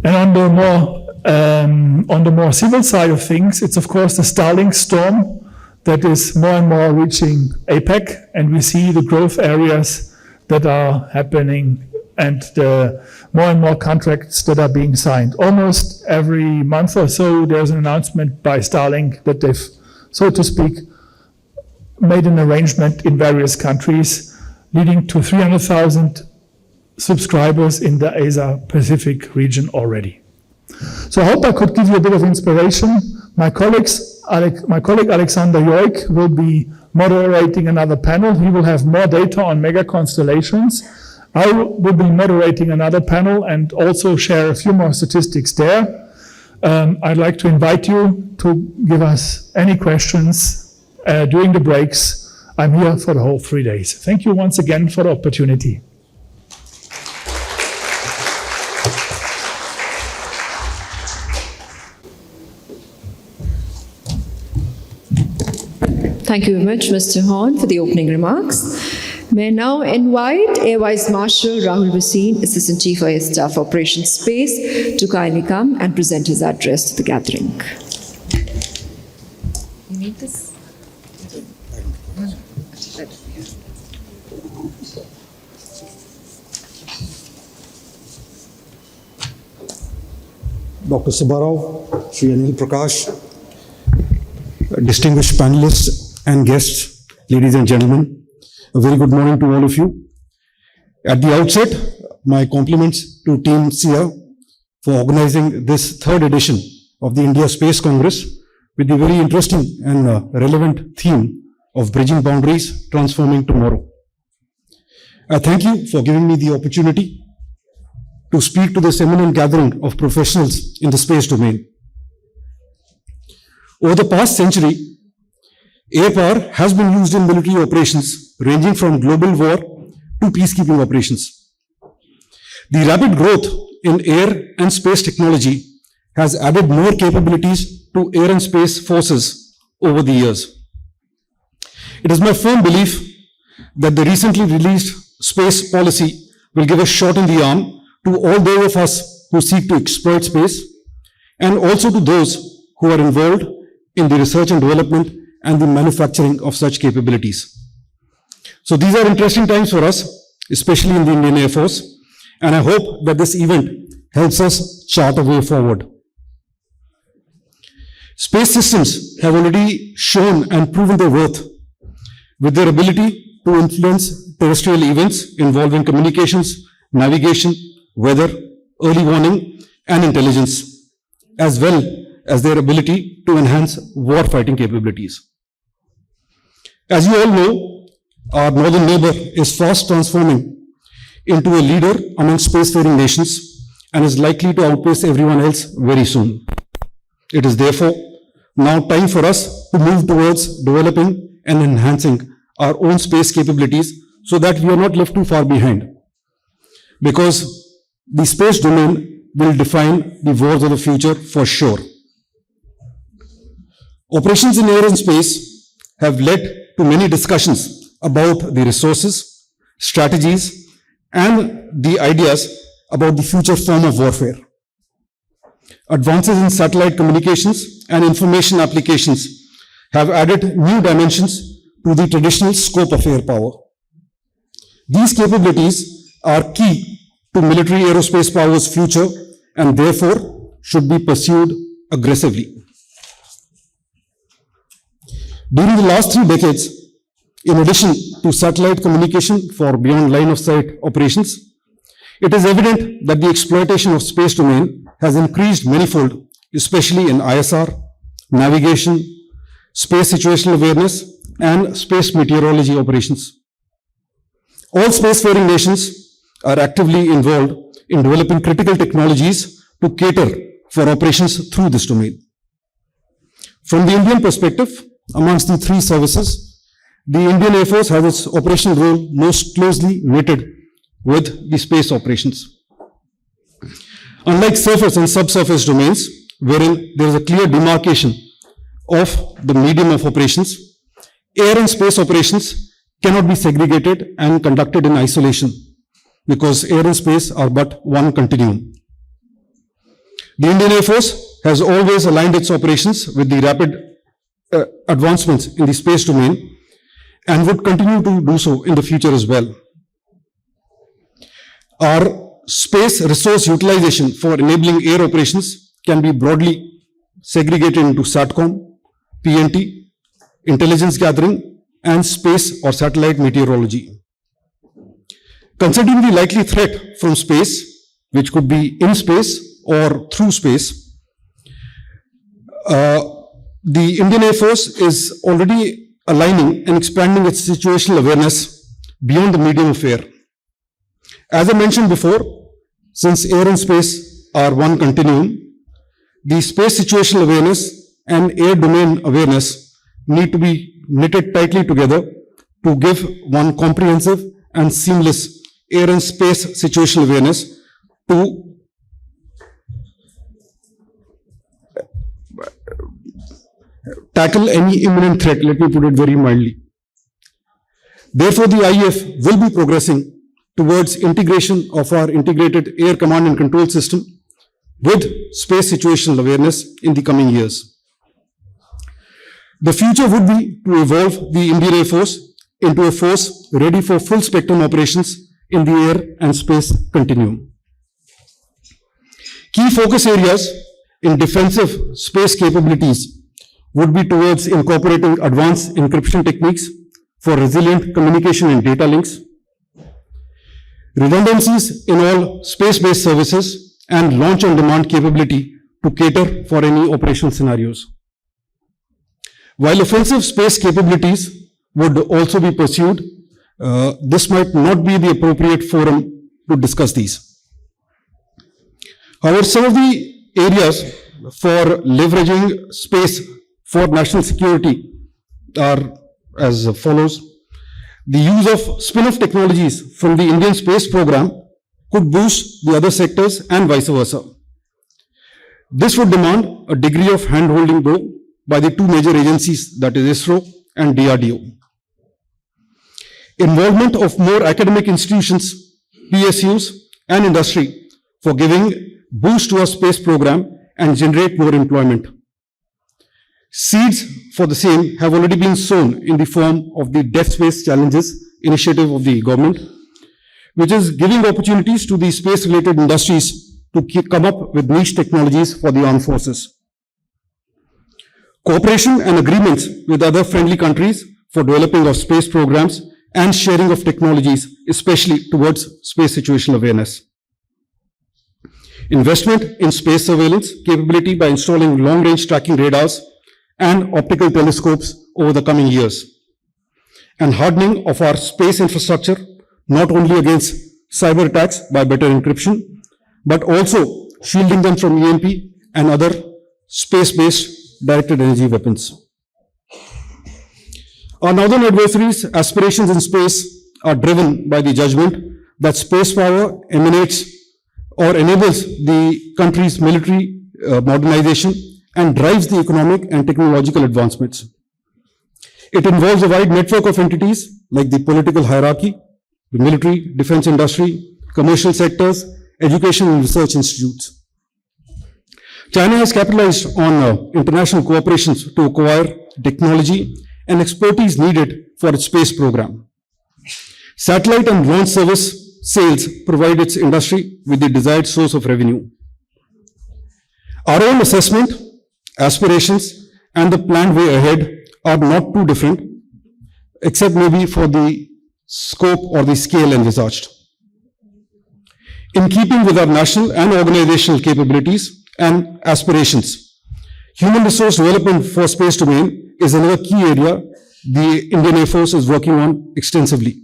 And on the more civil side of things, it's of course the Starlink storm that is more and more reaching APEC, and we see the growth areas that are happening and the more and more contracts that are being signed. Almost every month or so, there's an announcement by Starlink that they've, so to speak, made an arrangement in various countries, leading to 300,000 subscribers in the Asia-Pacific region already. So I hope I could give you a bit of inspiration. My colleague Alexander Joik will be moderating another panel. He will have more data on mega constellations. I will be moderating another panel and also share a few more statistics there. I'd like to invite you to give us any questions during the breaks. I'm here for the whole 3 days. Thank you once again for the opportunity. Thank you very much, Mr. Horn, for the opening remarks. May I now invite Air Vice Marshal Rahul Bhasin, Assistant Chief Air Staff Operations Space, to kindly come and present his address to the gathering. You need this? Dr. Subba, Shri Anil Prakash, distinguished panelists and guests, ladies and gentlemen, a very good morning to all of you. At the outset, my compliments to Team SIA for organizing this third edition of the India Space Congress with the very interesting and relevant theme of Bridging Boundaries, Transforming Tomorrow. I thank you for giving me the opportunity to speak to this eminent gathering of professionals in the space domain. Over the past century, air power has been used in military operations ranging from global war to peacekeeping operations. The rapid growth in air and space technology has added more capabilities to air and space forces over the years. It is my firm belief that the recently released space policy will give a shot in the arm to all those of us who seek to exploit space, and also to those who are involved in the research and development and the manufacturing of such capabilities. So these are interesting times for us, especially in the Indian Air Force, and I hope that this event helps us chart a way forward. Space systems have already shown and proven their worth with their ability to influence terrestrial events involving communications, navigation, weather, early warning, and intelligence, as well as their ability to enhance war-fighting capabilities. As you all know, our northern neighbor is fast transforming into a leader among spacefaring nations and is likely to outpace everyone else very soon. It is therefore now time for us to move towards developing and enhancing our own space capabilities so that we are not left too far behind. Because the space domain will define the wars of the future for sure. Operations in air and space have led to many discussions about the resources, strategies, and the ideas about the future form of warfare. Advances in satellite communications and information applications have added new dimensions to the traditional scope of air power. These capabilities are key to military aerospace power's future and therefore should be pursued aggressively. During the last 3 decades, in addition to satellite communication for beyond line of sight operations, it is evident that the exploitation of space domain has increased manifold, especially in ISR, navigation, space situational awareness, and space meteorology operations. All spacefaring nations are actively involved in developing critical technologies to cater for operations through this domain. From the Indian perspective, amongst the 3 services, the Indian Air Force has its operational role most closely knitted with the space operations. Unlike surface and subsurface domains, wherein there is a clear demarcation of the medium of operations, air and space operations cannot be segregated and conducted in isolation because air and space are but one continuum. The Indian Air Force has always aligned its operations with the rapid advancements in the space domain and would continue to do so in the future as well. Our space resource utilization for enabling air operations can be broadly segregated into SATCOM, PNT, intelligence gathering, and space or satellite meteorology. Considering the likely threat from space, which could be in space or through space, the Indian Air Force is already aligning and expanding its situational awareness beyond the medium of air. As I mentioned before, since air and space are one continuum, the space situational awareness and air domain awareness need to be knitted tightly together to give one comprehensive and seamless air and space situational awareness to tackle any imminent threat, let me put it very mildly. Therefore, the IEF will be progressing towards integration of our integrated air command and control system with space situational awareness in the coming years. The future would be to evolve the Indian Air Force into a force ready for full spectrum operations in the air and space continuum. Key focus areas in defensive space capabilities would be towards incorporating advanced encryption techniques for resilient communication and data links, redundancies in all space-based services, and launch-on-demand capability to cater for any operational scenarios. While offensive space capabilities would also be pursued, this might not be the appropriate forum to discuss these. However, some of the areas for leveraging space for national security are as follows. The use of spin-off technologies from the Indian space program could boost the other sectors and vice versa. This would demand a degree of hand-holding though by the two major agencies, that is ISRO and DRDO. Involvement of more academic institutions, PSUs and industry for giving boost to our space program and generate more employment. Seeds for the same have already been sown in the form of the Deaf Space Challenges initiative of the government, which is giving opportunities to the space-related industries to come up with niche technologies for the armed forces. Cooperation and agreements with other friendly countries for developing of space programs and sharing of technologies, especially towards space situational awareness. Investment in space surveillance capability by installing long-range tracking radars and optical telescopes over the coming years. And hardening of our space infrastructure, not only against cyber attacks by better encryption, but also shielding them from EMP and other space-based directed energy weapons. Our northern adversaries' aspirations in space are driven by the judgment that space power emanates or enables the country's military modernization and drives the economic and technological advancements. It involves a wide network of entities like the political hierarchy, the military, defense industry, commercial sectors, education and research institutes. China has capitalized on international cooperations to acquire technology and expertise needed for its space program. Satellite and launch service sales provide its industry with the desired source of revenue. Our own assessment, aspirations, and the planned way ahead are not too different, except maybe for the scope or the scale envisaged. In keeping with our national and organizational capabilities and aspirations, human resource development for space domain is another key area the Indian Air Force is working on extensively.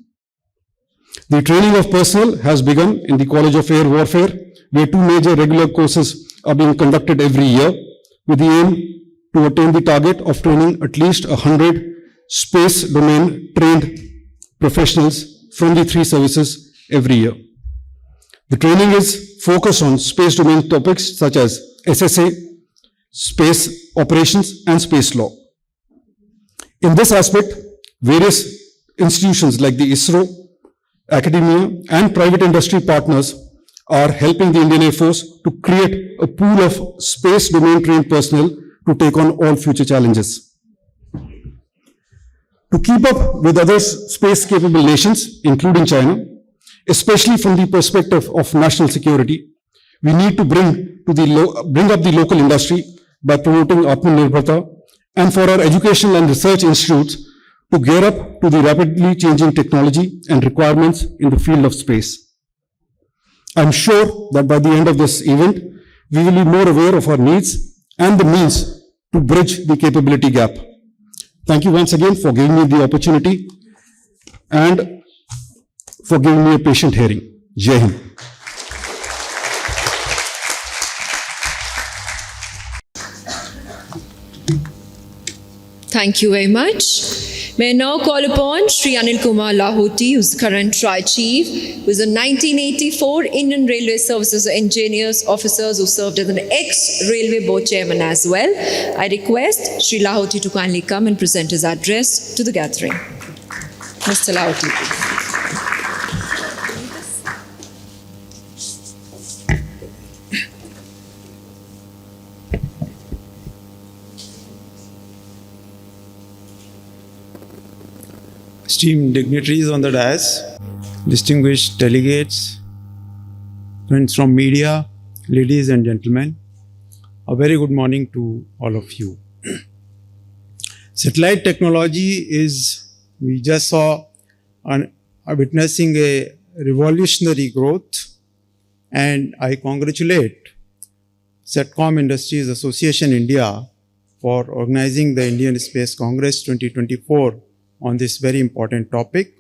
The training of personnel has begun in the College of Air Warfare, where two major regular courses are being conducted every year with the aim to attain the target of training at least 100 space domain trained professionals from the three services every year. The training is focused on space domain topics such as SSA, space operations, and space law. In this aspect, various institutions like the ISRO, academia, and private industry partners are helping the Indian Air Force to create a pool of space domain trained personnel to take on all future challenges. To keep up with other space capable nations, including China, especially from the perspective of national security, we need to bring up the local industry by promoting Atmanirbharta, and for our educational and research institutes to gear up to the rapidly changing technology and requirements in the field of space. I'm sure that by the end of this event, we will be more aware of our needs and the means to bridge the capability gap. Thank you once again for giving me the opportunity and for giving me a patient hearing. Jai Hind. Thank you very much. May I now call upon Shri Anil Kumar Lahoti, who's the current TRAI chief, who is a 1984 Indian Railway Services Engineers Officers who served as an ex-Railway Board Chairman as well. I request Shri Lahoti to kindly come and present his address to the gathering. Mr. Lahoti, please. Esteemed dignitaries on the dais, distinguished delegates, friends from media, ladies and gentlemen, a very good morning to all of you. Satellite technology is, we just saw, witnessing a revolutionary growth, and I congratulate Satcom Industries Association India for organizing the Indian Space Congress 2024 on this very important topic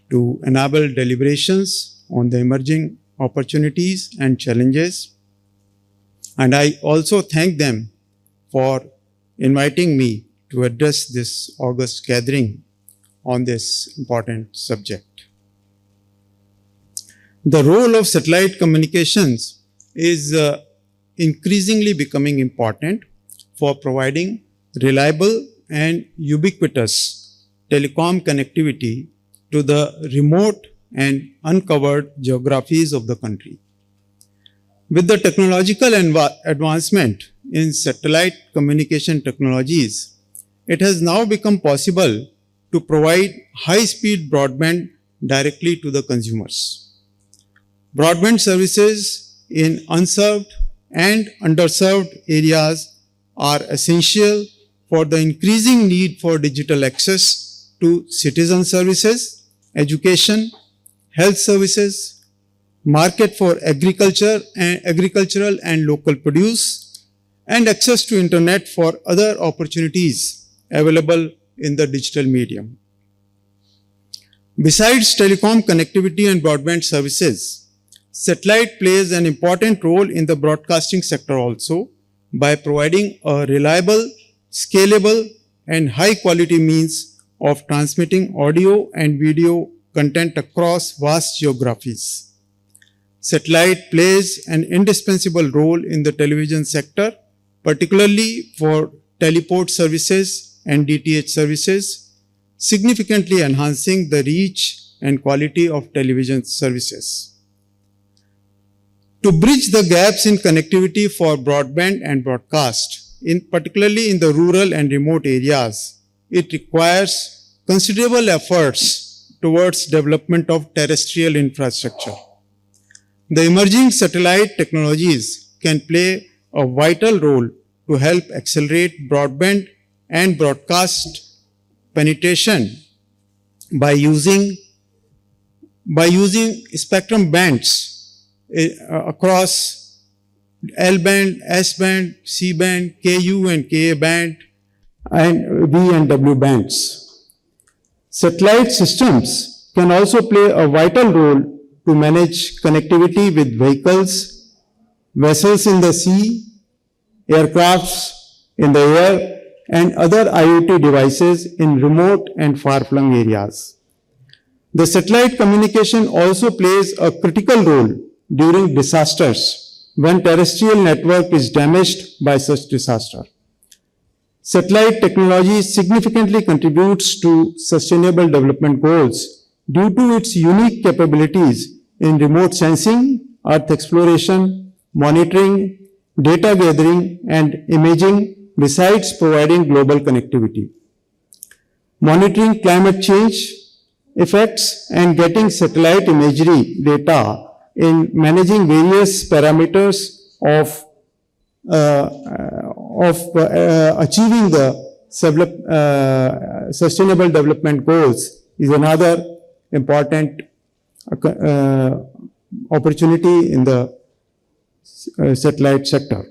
to enable deliberations on the emerging opportunities and challenges. And I also thank them for inviting me to address this August gathering on this important subject. The role of satellite communications is increasingly becoming important for providing reliable and ubiquitous telecom connectivity to the remote and uncovered geographies of the country. With the technological advancement in satellite communication technologies, it has now become possible to provide high-speed broadband directly to the consumers. Broadband services in unserved and underserved areas are essential for the increasing need for digital access to citizen services, education, health services, market for agricultural and local produce, and access to internet for other opportunities available in the digital medium. Besides telecom connectivity and broadband services, satellite plays an important role in the broadcasting sector also by providing a reliable, scalable, and high-quality means of transmitting audio and video content across vast geographies. Satellite plays an indispensable role in the television sector, particularly for teleport services and DTH services, significantly enhancing the reach and quality of television services. To bridge the gaps in connectivity for broadband and broadcast, particularly in the rural and remote areas, it requires considerable efforts towards development of terrestrial infrastructure. The emerging satellite technologies can play a vital role to help accelerate broadband and broadcast penetration by using spectrum bands across L band, S band, C band, KU and KA band, and V and W bands. Satellite systems can also play a vital role to manage connectivity with vehicles, vessels in the sea, aircrafts in the air, and other IoT devices in remote and far-flung areas. The satellite communication also plays a critical role during disasters when terrestrial network is damaged by such disaster. Satellite technology significantly contributes to sustainable development goals due to its unique capabilities in remote sensing, earth exploration, monitoring, data gathering, and imaging, besides providing global connectivity. Monitoring climate change effects and getting satellite imagery data in managing various parameters of achieving the sustainable development goals is another important opportunity in the satellite sector.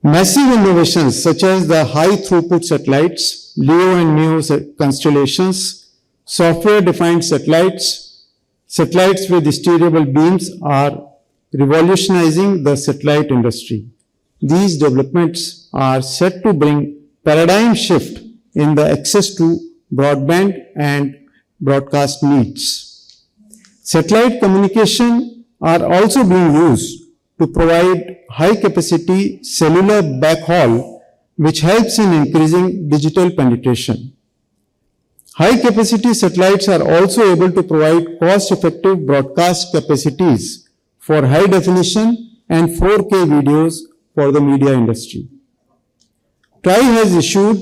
Massive innovations such as the high throughput satellites, LEO and MEO constellations, software-defined satellites, Satellites with steerable beams are revolutionizing the satellite industry. These developments are set to bring paradigm shift in the access to broadband and broadcast needs. Satellite communication are also being used to provide high-capacity cellular backhaul, which helps in increasing digital penetration. High-capacity satellites are also able to provide cost-effective broadcast capacities for high-definition and 4K videos for the media industry. TRAI has issued,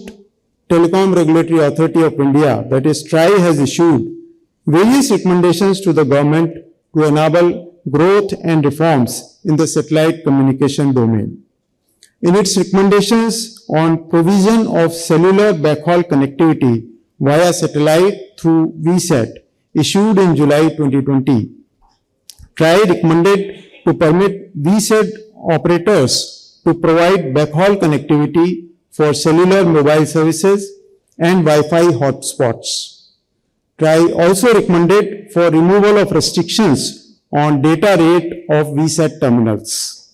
Telecom Regulatory Authority of India, that is TRAI has issued various recommendations to the government to enable growth and reforms in the satellite communication domain. In its recommendations on provision of cellular backhaul connectivity via satellite through VSAT, issued in July 2020, TRAI recommended to permit VSAT operators to provide backhaul connectivity for cellular mobile services and Wi-Fi hotspots. TRAI also recommended for removal of restrictions on data rate of VSAT terminals.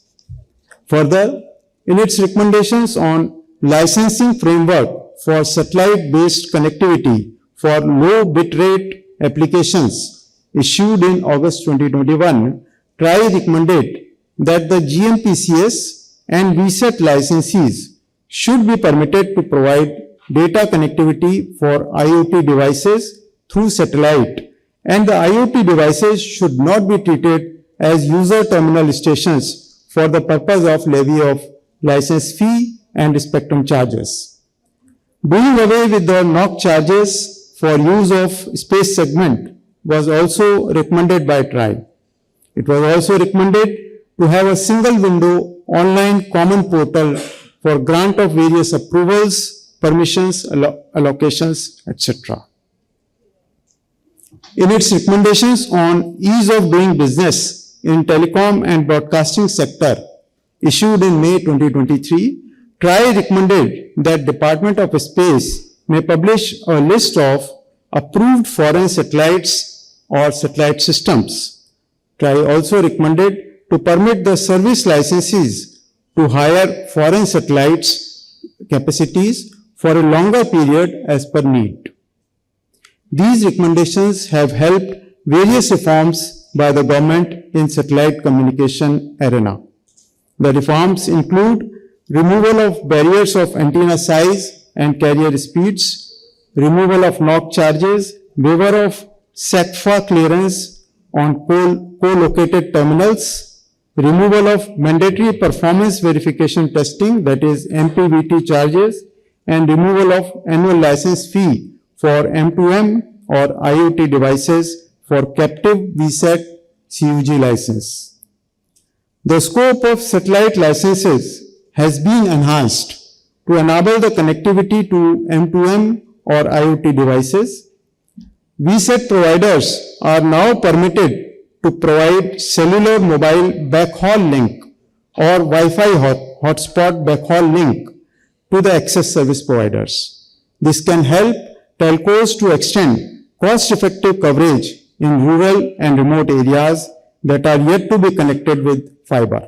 Further, in its recommendations on licensing framework for satellite-based connectivity for low bitrate applications issued in August 2021, TRAI recommended that the GMPCS and VSAT licensees should be permitted to provide data connectivity for IoT devices through satellite, and the IoT devices should not be treated as user terminal stations for the purpose of levy of license fee and spectrum charges. Doing away with the NOC charges for use of space segment was also recommended by TRAI. It was also recommended to have a single window online common portal for grant of various approvals, permissions, allocations, etc. In its recommendations on ease of doing business in telecom and broadcasting sector, issued in May 2023, TRAI recommended that Department of Space may publish a list of approved foreign satellites or satellite systems. TRAI also recommended to permit the service licensees to hire foreign satellites capacities for a longer period as per need. These recommendations have helped various reforms by the government in satellite communication arena. The reforms include removal of barriers of antenna size and carrier speeds, removal of NOC charges, waiver of SACFA clearance on co-located terminals, removal of mandatory performance verification testing, that is MPVT charges, and removal of annual license fee for M2M or IoT devices for captive VSAT CUG license. The scope of satellite licenses has been enhanced to enable the connectivity to M2M or IoT devices. VSAT providers are now permitted to provide cellular mobile backhaul link or Wi-Fi hotspot backhaul link to the access service providers. This can help telcos to extend cost-effective coverage in rural and remote areas that are yet to be connected with fiber.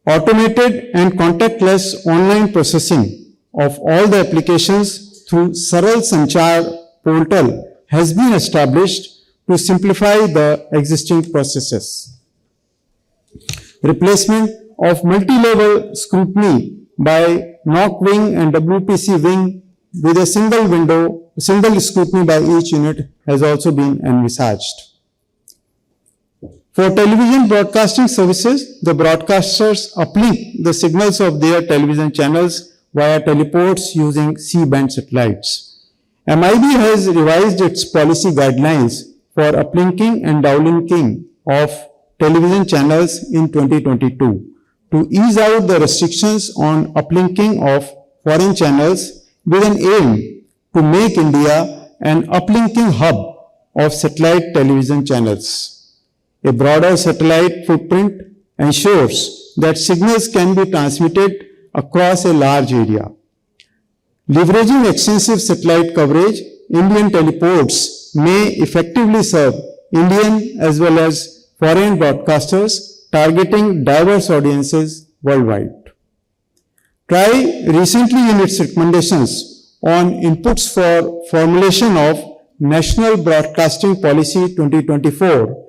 Automated and contactless online processing of all the applications through Saral Sanchar portal has been established to simplify the existing processes. Replacement of multi-level scrutiny by NOC wing and WPC wing with a single scrutiny by each unit has also been envisaged. For television broadcasting services, the broadcasters uplink the signals of their television channels via teleports using C-band satellites. MIB has revised its policy guidelines for uplinking and downlinking of television channels in 2022 to ease out the restrictions on uplinking of foreign channels with an aim to make India an uplinking hub of satellite television channels. A broader satellite footprint ensures that signals can be transmitted across a large area. Leveraging extensive satellite coverage, Indian teleports may effectively serve Indian as well as foreign broadcasters targeting diverse audiences worldwide. TRAI recently in its recommendations on inputs for formulation of National Broadcasting Policy 2024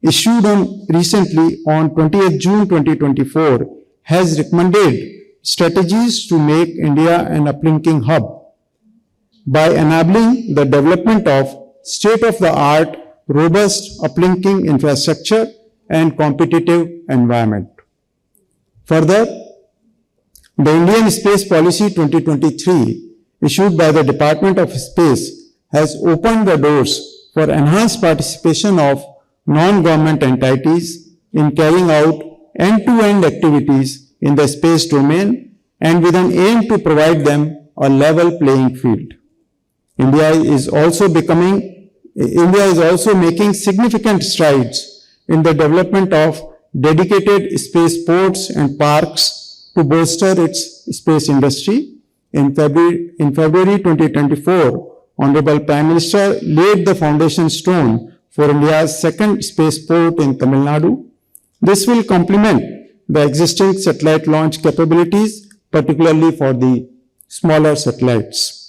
issued recently on 20th June 2024 has recommended strategies to make India an uplinking hub by enabling the development of state-of-the-art robust uplinking infrastructure and competitive environment. Further, the Indian Space Policy 2023 issued by the Department of Space has opened the doors for enhanced participation of non-government entities in carrying out end-to-end activities in the space domain and with an aim to provide them a level playing field. India is also making significant strides in the development of dedicated space ports and parks to bolster its space industry. In February 2024, Honorable Prime Minister laid the foundation stone for India's second spaceport in Tamil Nadu. This will complement the existing satellite launch capabilities, particularly for the smaller satellites.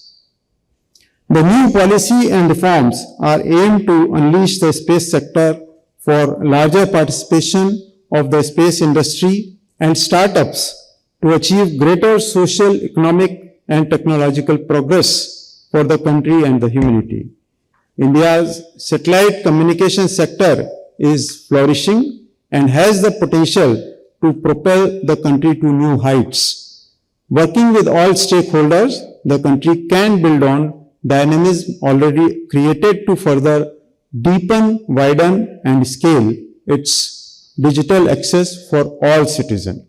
The new policy and reforms are aimed to unleash the space sector for larger participation of the space industry and startups to achieve greater social, economic, and technological progress for the country and the humanity. India's satellite communication sector is flourishing and has the potential to propel the country to new heights. Working with all stakeholders, the country can build on dynamism already created to further deepen, widen, and scale its digital access for all citizens.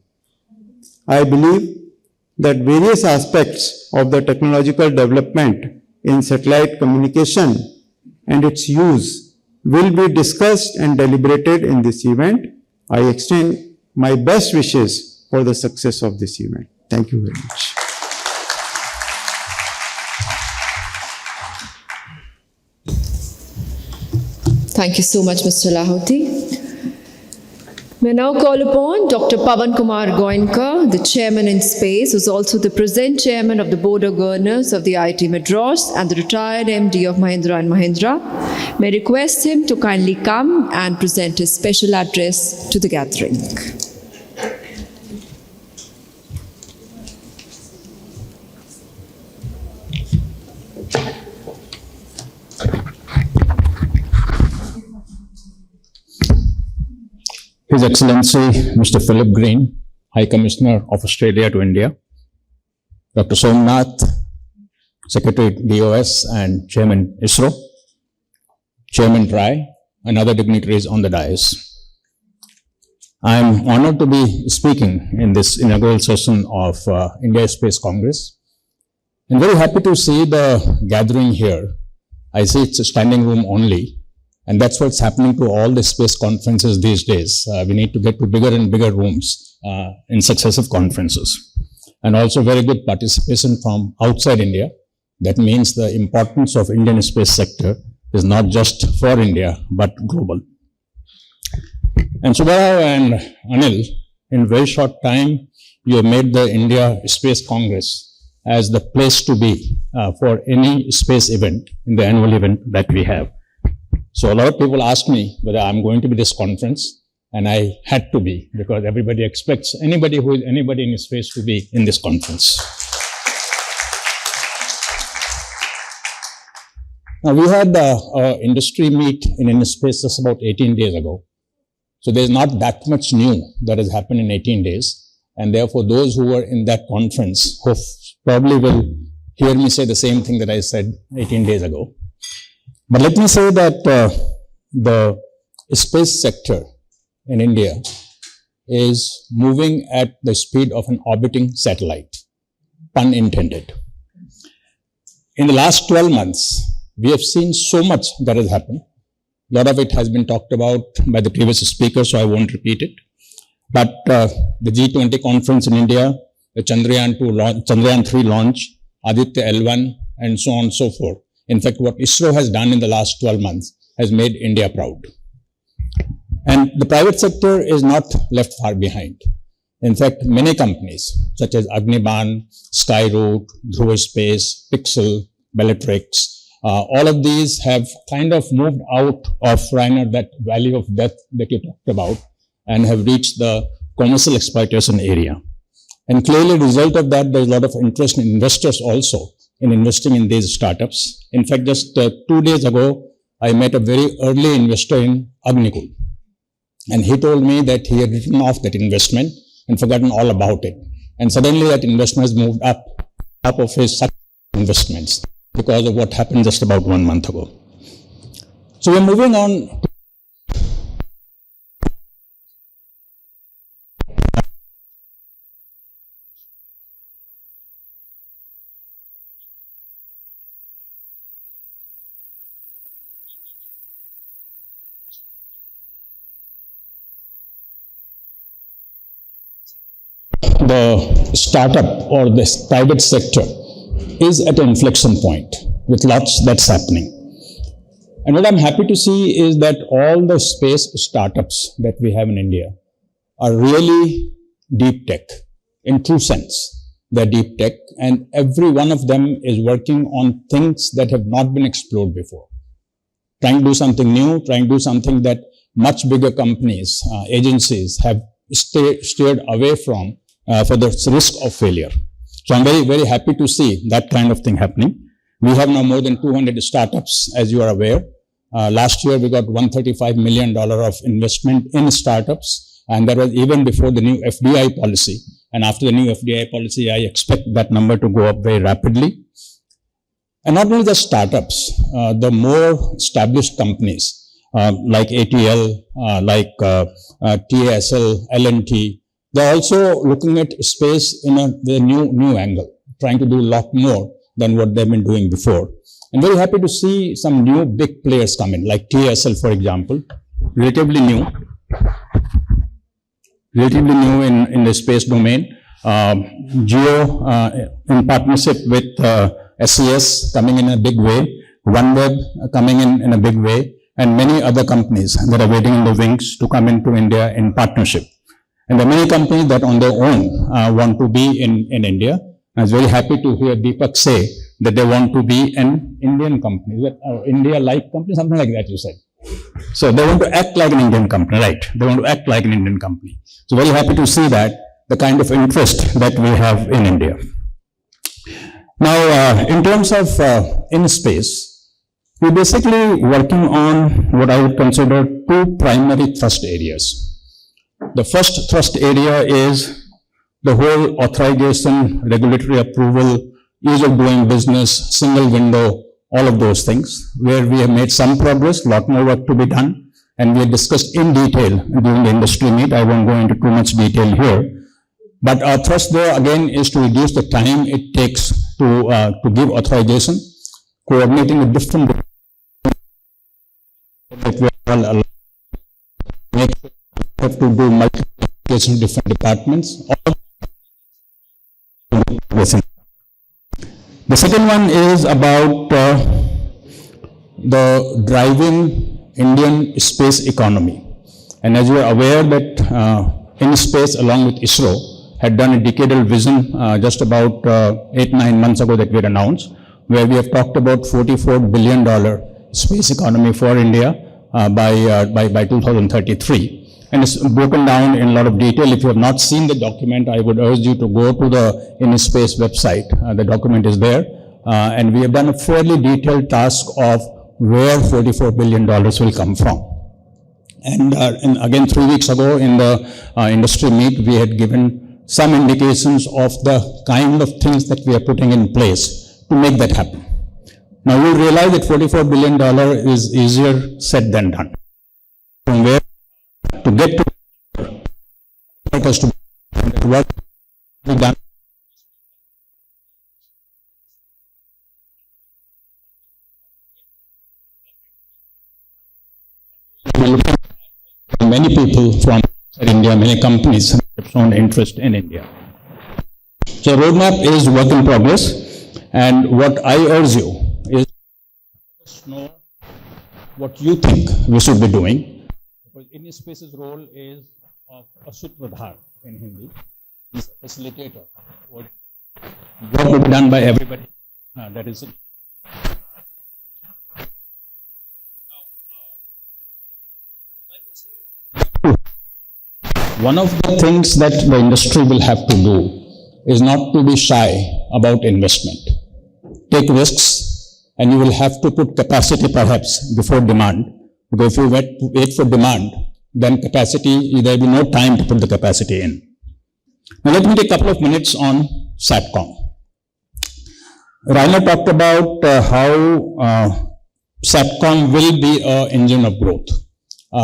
I believe that various aspects of the technological development in satellite communication and its use will be discussed and deliberated in this event. I extend my best wishes for the success of this event. Thank you very much. Thank you so much, Mr. Lahoti. We now call upon Dr. Pawan Kumar Goenka, the Chairman in Space, who is also the present Chairman of the Board of Governors of the IIT Madras and the retired MD of Mahindra & Mahindra. May I request him to kindly come and present his special address to the gathering. His Excellency Mr. Philip Green, High Commissioner of Australia to India, Dr. Somanath, Secretary DOS and Chairman ISRO, Chairman TRAI, and other dignitaries on the dais. I am honored to be speaking in this inaugural session of India Space Congress. I'm very happy to see the gathering here. I see it's a standing room only. And that's what's happening to all the space conferences these days. We need to get to bigger and bigger rooms in successive conferences. And also very good participation from outside India. That means the importance of Indian space sector is not just for India, but global. And Subba and Anil, in very short time, you have made the India Space Congress as the place to be for any space event in the annual event that we have. So a lot of people ask me whether I'm going to be this conference, and I had to be because everybody expects anybody who is anybody in space to be in this conference. Now we had the industry meet in space just about 18 days ago. So there's not that much new that has happened in 18 days. And therefore those who were in that conference probably will hear me say the same thing that I said 18 days ago. But let me say that the space sector in India is moving at the speed of an orbiting satellite, pun intended. In the last 12 months, we have seen so much that has happened. A lot of it has been talked about by the previous speaker, so I won't repeat it. But the G20 conference in India, the Chandrayaan 3 launch, Aditya L1, and so on and so forth. In fact, what ISRO has done in the last 12 months has made India proud. And the private sector is not left far behind. In fact, many companies such as Agniban, Skyroot, Novaspace, Pixel, Bellatrix, all of these have kind of moved out of that valley of death that you talked about and have reached the commercial exploitation area. And clearly, the result of that, there's a lot of interest in investors also in investing in these startups. In fact, just 2 days ago, I met a very early investor in Agnikul. And he told me that he had written off that investment and forgotten all about it. And suddenly that investment has moved up of his investments because of what happened just about 1 month ago. So we're moving on. The startup or the private sector is at an inflection point with lots that's happening. And what I'm happy to see is that all the space startups that we have in India are really deep tech, in true sense. They're deep tech, and every one of them is working on things that have not been explored before. Trying to do something new, trying to do something that much bigger companies, agencies have steered away from for the risk of failure. So I'm very, very happy to see that kind of thing happening. We have now more than 200 startups, as you are aware. Last year, we got $135 million of investment in startups, and that was even before the new FDI policy. And after the new FDI policy, I expect that number to go up very rapidly. And not only the startups, the more established companies like ATL, like TASL, L&T, they're also looking at space in a new angle, trying to do a lot more than what they've been doing before. And very happy to see some new big players come in, like TSL, for example, relatively new in the space domain. Geo, in partnership with SES, coming in a big way. OneWeb coming in a big way, and many other companies that are waiting in the wings to come into India in partnership. And there are many companies that on their own want to be in India. I was very happy to hear Deepak say that they want to be an Indian company, India-like company, something like that you said. So they want to act like an Indian company, right? They want to act like an Indian company. So very happy to see that, the kind of interest that we have in India. Now, in terms of in space, we're basically working on what I would consider two primary thrust areas. The first thrust area is the whole authorization, regulatory approval, ease of doing business, single window, all of those things, where we have made some progress, a lot more work to be done, and we have discussed in detail during the industry meet. I won't go into too much detail here. But our thrust there again is to reduce the time it takes to give authorization, coordinating with different have to do multiple different departments. The second one is about the driving Indian space economy. And as you are aware that InSpace along with ISRO had done a decadal vision just about 8-9 months ago that we had announced, where we have talked about $44 billion space economy for India by 2033. And it's broken down in a lot of detail. If you have not seen the document, I would urge you to go to the InSpace website. The document is there. And we have done a fairly detailed task of where $44 billion will come from. And again, 3 weeks ago in the industry meet, we had given some indications of the kind of things that we are putting in place to make that happen. Now, you realize that $44 billion is easier said than done. From where to get to it has to work be done. Many people from India, many companies have shown interest in India. So roadmap is work in progress, and what I urge you is what you think we should be doing. Because InSpace's role is of a sutradhar in Hindi. He's a facilitator. What will be done by everybody. That is it. One of the things that the industry will have to do is not to be shy about investment. Take risks, and you will have to put capacity perhaps before demand. Because if you wait for demand, then capacity, there will be no time to put the capacity in. Now let me take a couple of minutes on SATCOM. Rainer talked about how SATCOM will be an engine of growth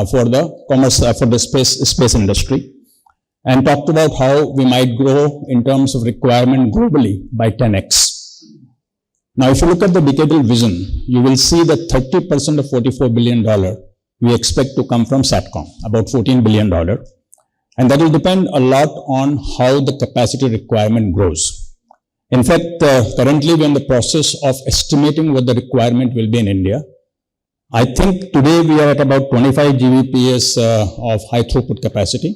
for the space industry, and talked about how we might grow in terms of requirement globally by 10x. Now, if you look at the decadal vision, you will see that 30% of $44 billion we expect to come from SATCOM, about $14 billion. And that will depend a lot on how the capacity requirement grows. In fact, currently we are in the process of estimating what the requirement will be in India. I think today we are at about 25 Gbps of high throughput capacity.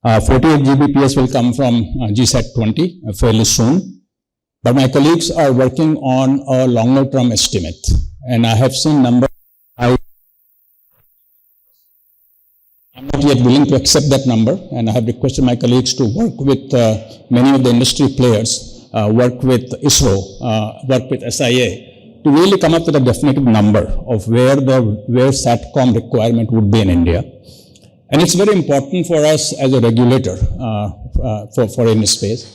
48 Gbps will come from GSAT-20 fairly soon. But my colleagues are working on a longer term estimate. And I have seen numbers. I'm not yet willing to accept that number. And I have requested my colleagues to work with many of the industry players, work with ISRO, work with SIA, to really come up with a definitive number of where SATCOM requirement would be in India. And it's very important for us as a regulator for InSpace,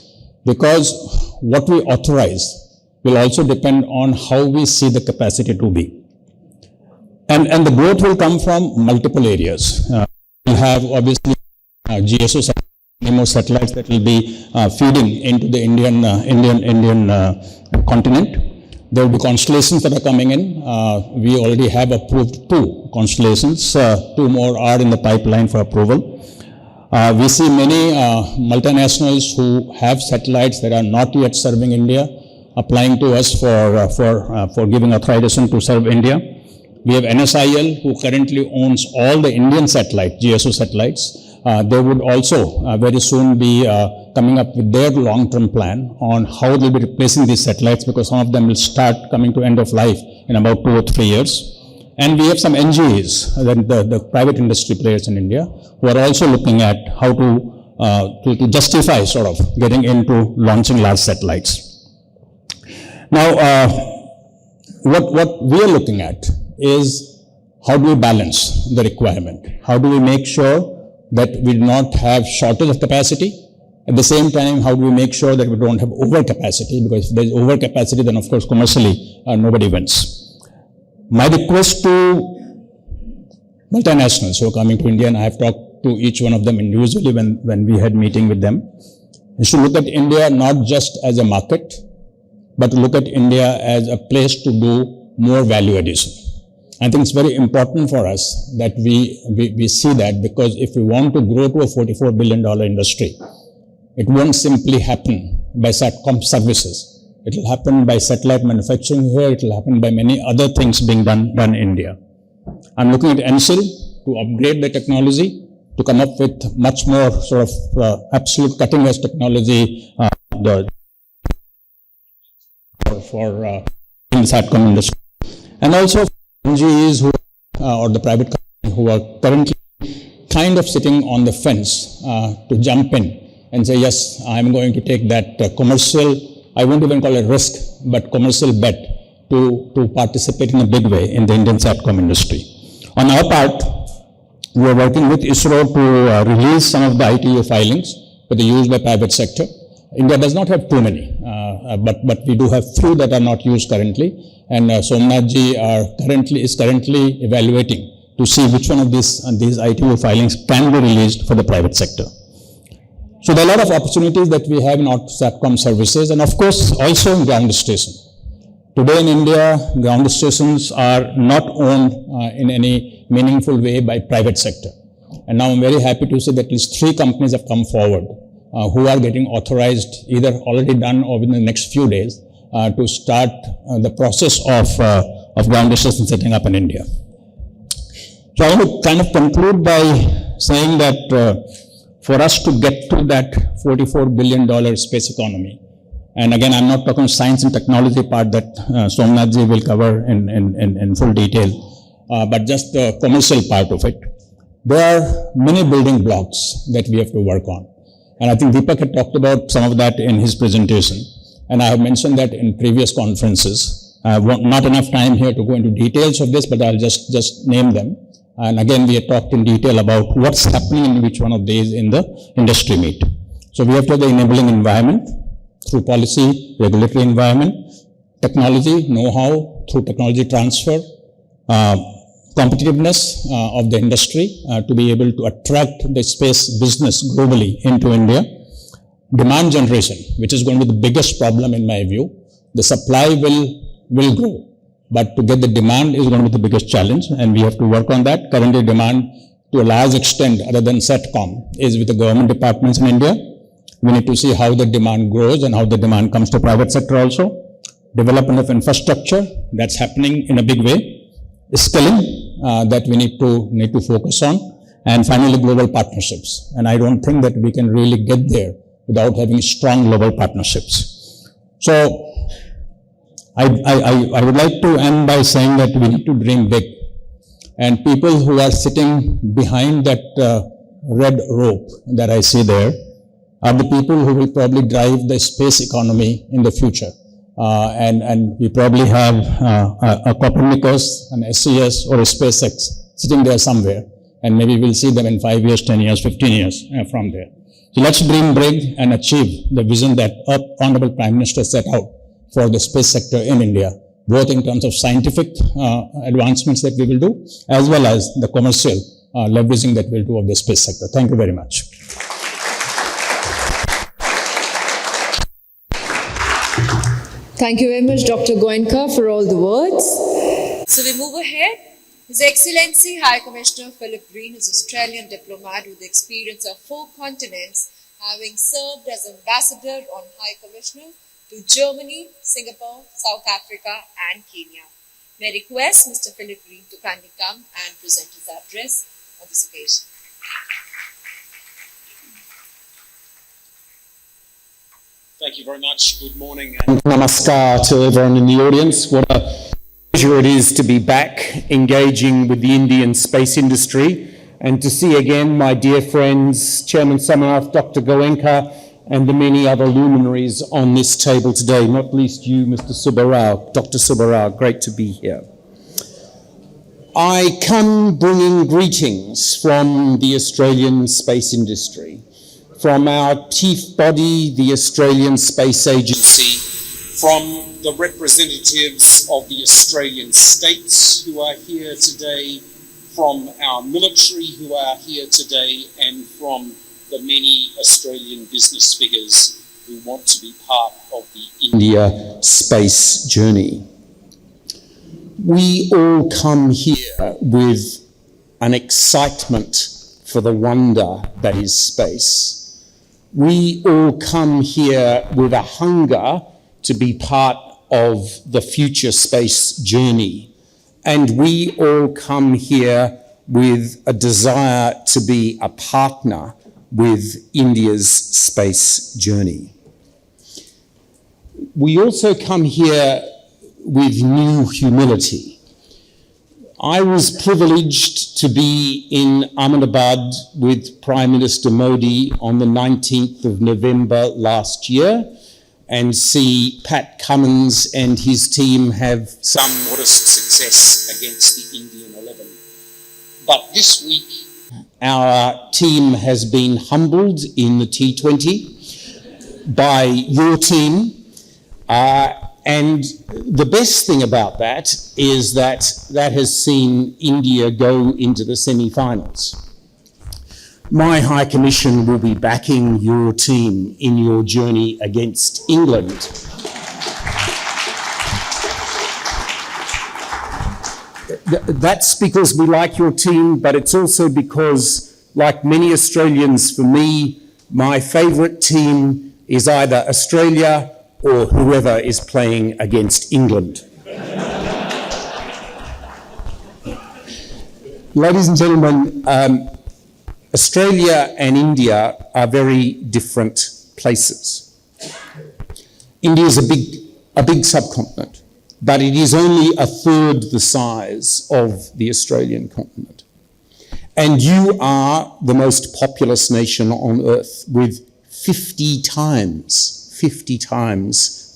because what we authorize will also depend on how we see the capacity to be. And the growth will come from multiple areas. We'll have obviously GSO satellites that will be feeding into the Indian continent. There will be constellations that are coming in. We already have approved 2 constellations. 2 more are in the pipeline for approval. We see many multinationals who have satellites that are not yet serving India, applying to us for giving authorization to serve India. We have NSIL, who currently owns all the Indian GSO satellites. They would also very soon be coming up with their long-term plan on how they'll be replacing these satellites, because some of them will start coming to end of life in about 2 or 3 years. And we have some NGOs, the private industry players in India, who are also looking at how to justify sort of getting into launching large satellites. Now, what we are looking at is how do we balance the requirement? How do we make sure that we do not have shortage of capacity? At the same time, how do we make sure that we don't have overcapacity? Because if there's overcapacity, then of course commercially nobody wins. My request to multinationals who are coming to India, and I have talked to each one of them individually when we had meeting with them, is to look at India not just as a market, but to look at India as a place to do more value addition. I think it's very important for us that we see that, because if we want to grow to a $44 billion industry, it won't simply happen by SATCOM services. It will happen by satellite manufacturing here. It will happen by many other things being done in India. I'm looking at NSIL to upgrade the technology, to come up with much more sort of absolute cutting-edge technology for in the SATCOM industry. And also NGOs who or the private company who are currently kind of sitting on the fence to jump in and say, yes, I'm going to take that commercial, I won't even call it risk, but commercial bet to participate in a big way in the Indian SATCOM industry. On our part, we are working with ISRO to release some of the ITU filings for the use by private sector. India does not have too many, but we do have few that are not used currently. And Somanath ji is currently evaluating to see which one of these ITU filings can be released for the private sector. So there are a lot of opportunities that we have in our SATCOM services, and of course also in ground station. Today in India, ground stations are not owned in any meaningful way by private sector. And now I'm very happy to say that at least 3 companies have come forward who are getting authorized, either already done or within the next few days, to start the process of ground station setting up in India. So I want to kind of conclude by saying that for us to get to that $44 billion space economy, and again, I'm not talking science and technology part that Somanath will cover in full detail, but just the commercial part of it. There are many building blocks that we have to work on. And I think Deepak had talked about some of that in his presentation. And I have mentioned that in previous conferences. I have not enough time here to go into details of this, but I'll just name them. And again, we have talked in detail about what's happening in which one of these in the industry meet. So we have to have the enabling environment through policy, regulatory environment, technology, know-how through technology transfer, competitiveness of the industry to be able to attract the space business globally into India. Demand generation, which is going to be the biggest problem in my view. The supply will grow, but to get the demand is going to be the biggest challenge, and we have to work on that. Currently, demand to a large extent, other than SATCOM, is with the government departments in India. We need to see how the demand grows and how the demand comes to private sector also. Development of infrastructure, that's happening in a big way. Skilling, that we need to focus on. And finally, global partnerships. And I don't think that we can really get there without having strong global partnerships. So, I would like to end by saying that we need to dream big. And people who are sitting behind that red rope that I see there are the people who will probably drive the space economy in the future. And we probably have a Copernicus, an SES or a SpaceX sitting there somewhere. And maybe we'll see them in 5 years, 10 years, 15 years from there. So let's dream big and achieve the vision that Honorable Prime Minister set out for the space sector in India, both in terms of scientific advancements that we will do, as well as the commercial leveraging that we'll do of the space sector. Thank you very much. Thank you very much, Dr. Goenka, for all the words. So we move ahead. His Excellency High Commissioner Philip Green is an Australian diplomat with the experience of 4 continents, having served as ambassador on High Commissioner to Germany, Singapore, South Africa and Kenya. May I request Mr. Philip Green to kindly come and present his address on this occasion. Thank you very much. Good morning and namaskar to everyone in the audience. What a pleasure it is to be back engaging with the Indian space industry and to see again my dear friends, Chairman Somanath, Dr. Goenka, and the many other luminaries on this table today, not least you, Mr. Subba, Dr. Subba. Great to be here. I come bringing greetings from the Australian space industry, from our chief body, the Australian Space Agency, from the representatives of the Australian states who are here today, from our military who are here today, and from the many Australian business figures who want to be part of the India space journey. We all come here with an excitement for the wonder that is space. We all come here with a hunger to be part of the future space journey. And we all come here with a desire to be a partner with India's space journey. We also come here with new humility. I was privileged to be in Ahmedabad with Prime Minister Modi on the 19th of November last year and see Pat Cummins and his team have some modest success against the Indian 11. But this week, our team has been humbled in the T20 by your team. And the best thing about that is that has seen India go into the semi-finals. My High Commission will be backing your team in your journey against England. That's because we like your team, but it's also because, like many Australians, for me, my favourite team is either Australia or whoever is playing against England. Ladies and gentlemen, Australia and India are very different places. India is a big subcontinent, but it is only a third the size of the Australian continent. And you are the most populous nation on earth with 50 times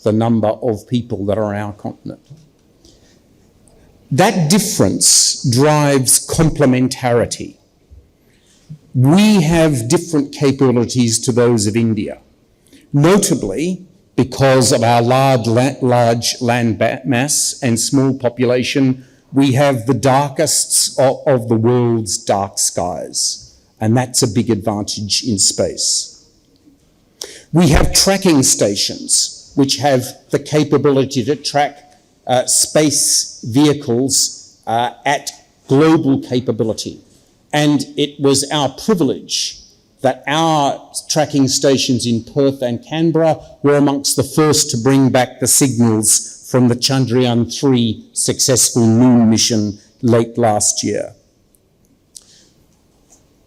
the number of people that are our continent. That difference drives complementarity. We have different capabilities to those of India, notably because of our large land mass and small population. We have the darkest of the world's dark skies, and that's a big advantage in space. We have tracking stations, which have the capability to track space vehicles at global capability. And it was our privilege that our tracking stations in Perth and Canberra were amongst the first to bring back the signals from the Chandrayaan-3 successful moon mission late last year.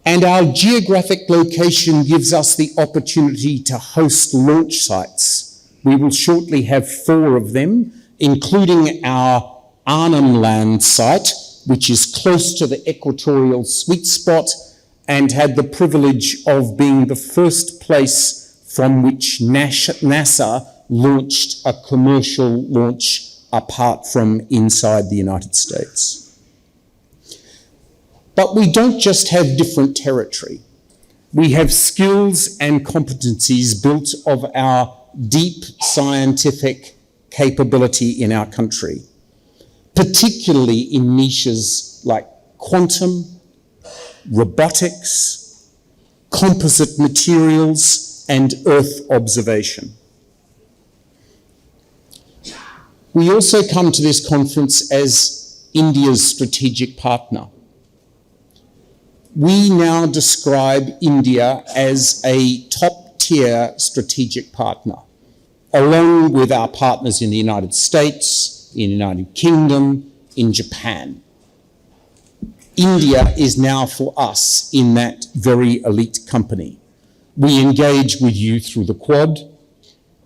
And our geographic location gives us the opportunity to host launch sites. We will shortly have 4 of them, including our Arnhem Land site, which is close to the equatorial sweet spot and had the privilege of being the first place from which NASA launched a commercial launch apart from inside the United States. But we don't just have different territory. We have skills and competencies built of our deep scientific capability in our country, particularly in niches like quantum, robotics, composite materials, and Earth observation. We also come to this conference as India's strategic partner. We now describe India as a top-tier strategic partner, along with our partners in the United States, in the United Kingdom, in Japan. India is now for us in that very elite company. We engage with you through the Quad,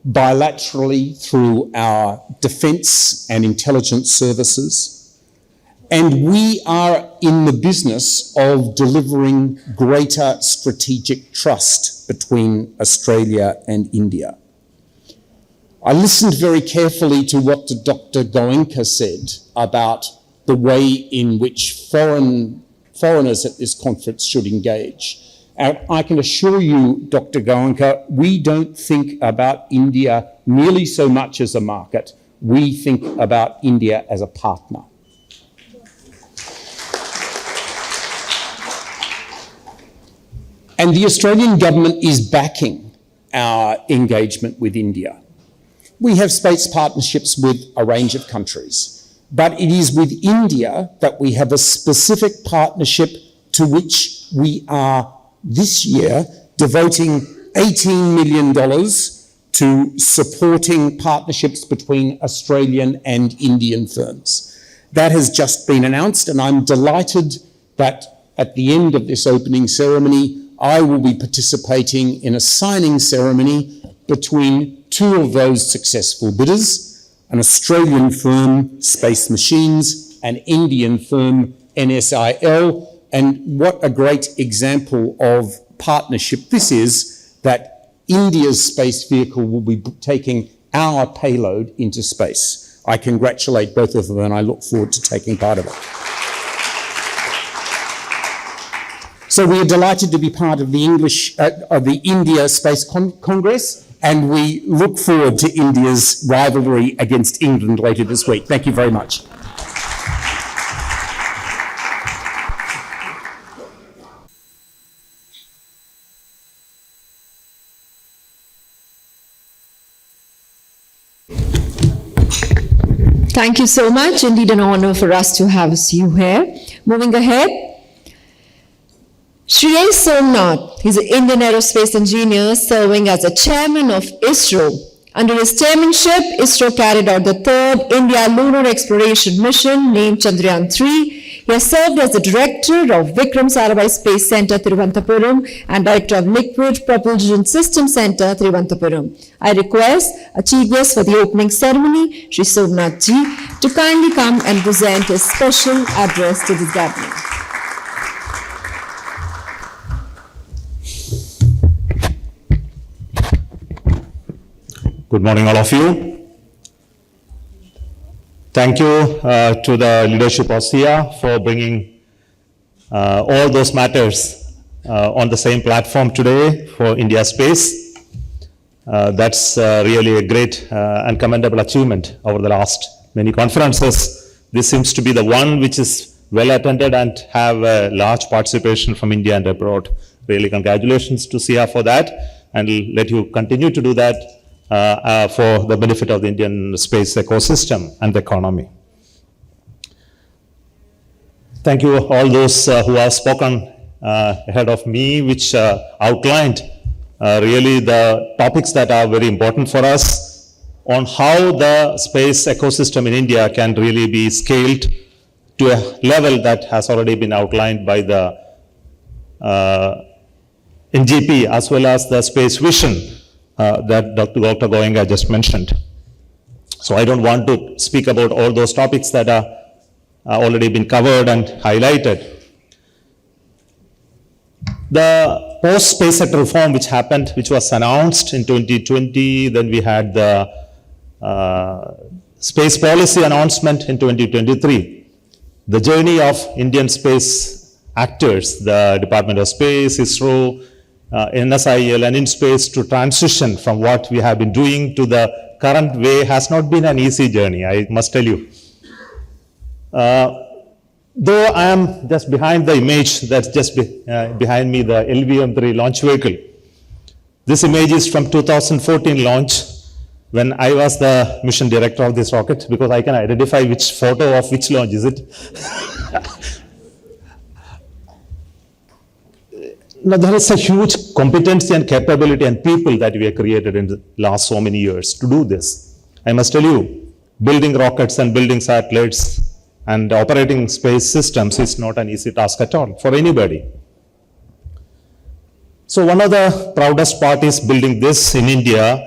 bilaterally through our defence and intelligence services, and we are in the business of delivering greater strategic trust between Australia and India. I listened very carefully to what Dr. Goenka said about the way in which foreigners at this conference should engage. And I can assure you, Dr. Goenka, we don't think about India nearly so much as a market. We think about India as a partner. And the Australian government is backing our engagement with India. We have space partnerships with a range of countries, but it is with India that we have a specific partnership to which we are this year devoting $18 million to supporting partnerships between Australian and Indian firms. That has just been announced, and I'm delighted that at the end of this opening ceremony, I will be participating in a signing ceremony between 2 of those successful bidders, an Australian firm, Space Machines, an Indian firm, NSIL, and what a great example of partnership this is, that India's space vehicle will be taking our payload into space. I congratulate both of them and I look forward to taking part of it. So we are delighted to be part of the India Space Congress, and we look forward to India's rivalry against England later this week. Thank you very much. Thank you so much. Indeed an honor for us to have you here. Moving ahead. Shri Somanath, he's an Indian aerospace engineer serving as a chairman of ISRO. Under his chairmanship, ISRO carried out the 3rd India lunar exploration mission named Chandrayaan-3. He has served as the Director of Vikram Sarabhai Space Center, Thiruvananthapuram, and Director of Liquid Propulsion System Center, Thiruvananthapuram. I request a Chief Guest for the opening ceremony, Shri Somanath ji, to kindly come and present his special address to the gathering. Good morning, all of you. Thank you to the leadership of SIA for bringing all those matters on the same platform today for India Space. That's really a great and commendable achievement over the last many conferences. This seems to be the one which is well attended and have a large participation from India and abroad. Really congratulations to SIA for that, and let you continue to do that for the benefit of the Indian space ecosystem and the economy. Thank you all those who have spoken ahead of me, which outlined really the topics that are very important for us on how the space ecosystem in India can really be scaled to a level that has already been outlined by the NGP as well as the space vision that Dr. Goenka just mentioned. So I don't want to speak about all those topics that are already been covered and highlighted. The post-space sector reform which happened, which was announced in 2020, then we had the space policy announcement in 2023. The journey of Indian space actors, the Department of Space, ISRO, NSIL and InSpace to transition from what we have been doing to the current way has not been an easy journey, I must tell you. Though I am just behind the image that's just behind me, the LVM-3 launch vehicle. This image is from 2014 launch when I was the mission director of this rocket, because I can identify which photo of which launch is it. Now, there is a huge competency and capability and people that we have created in the last so many years to do this. I must tell you, building rockets and building satellites and operating space systems is not an easy task at all for anybody. So one of the proudest part is building this in India,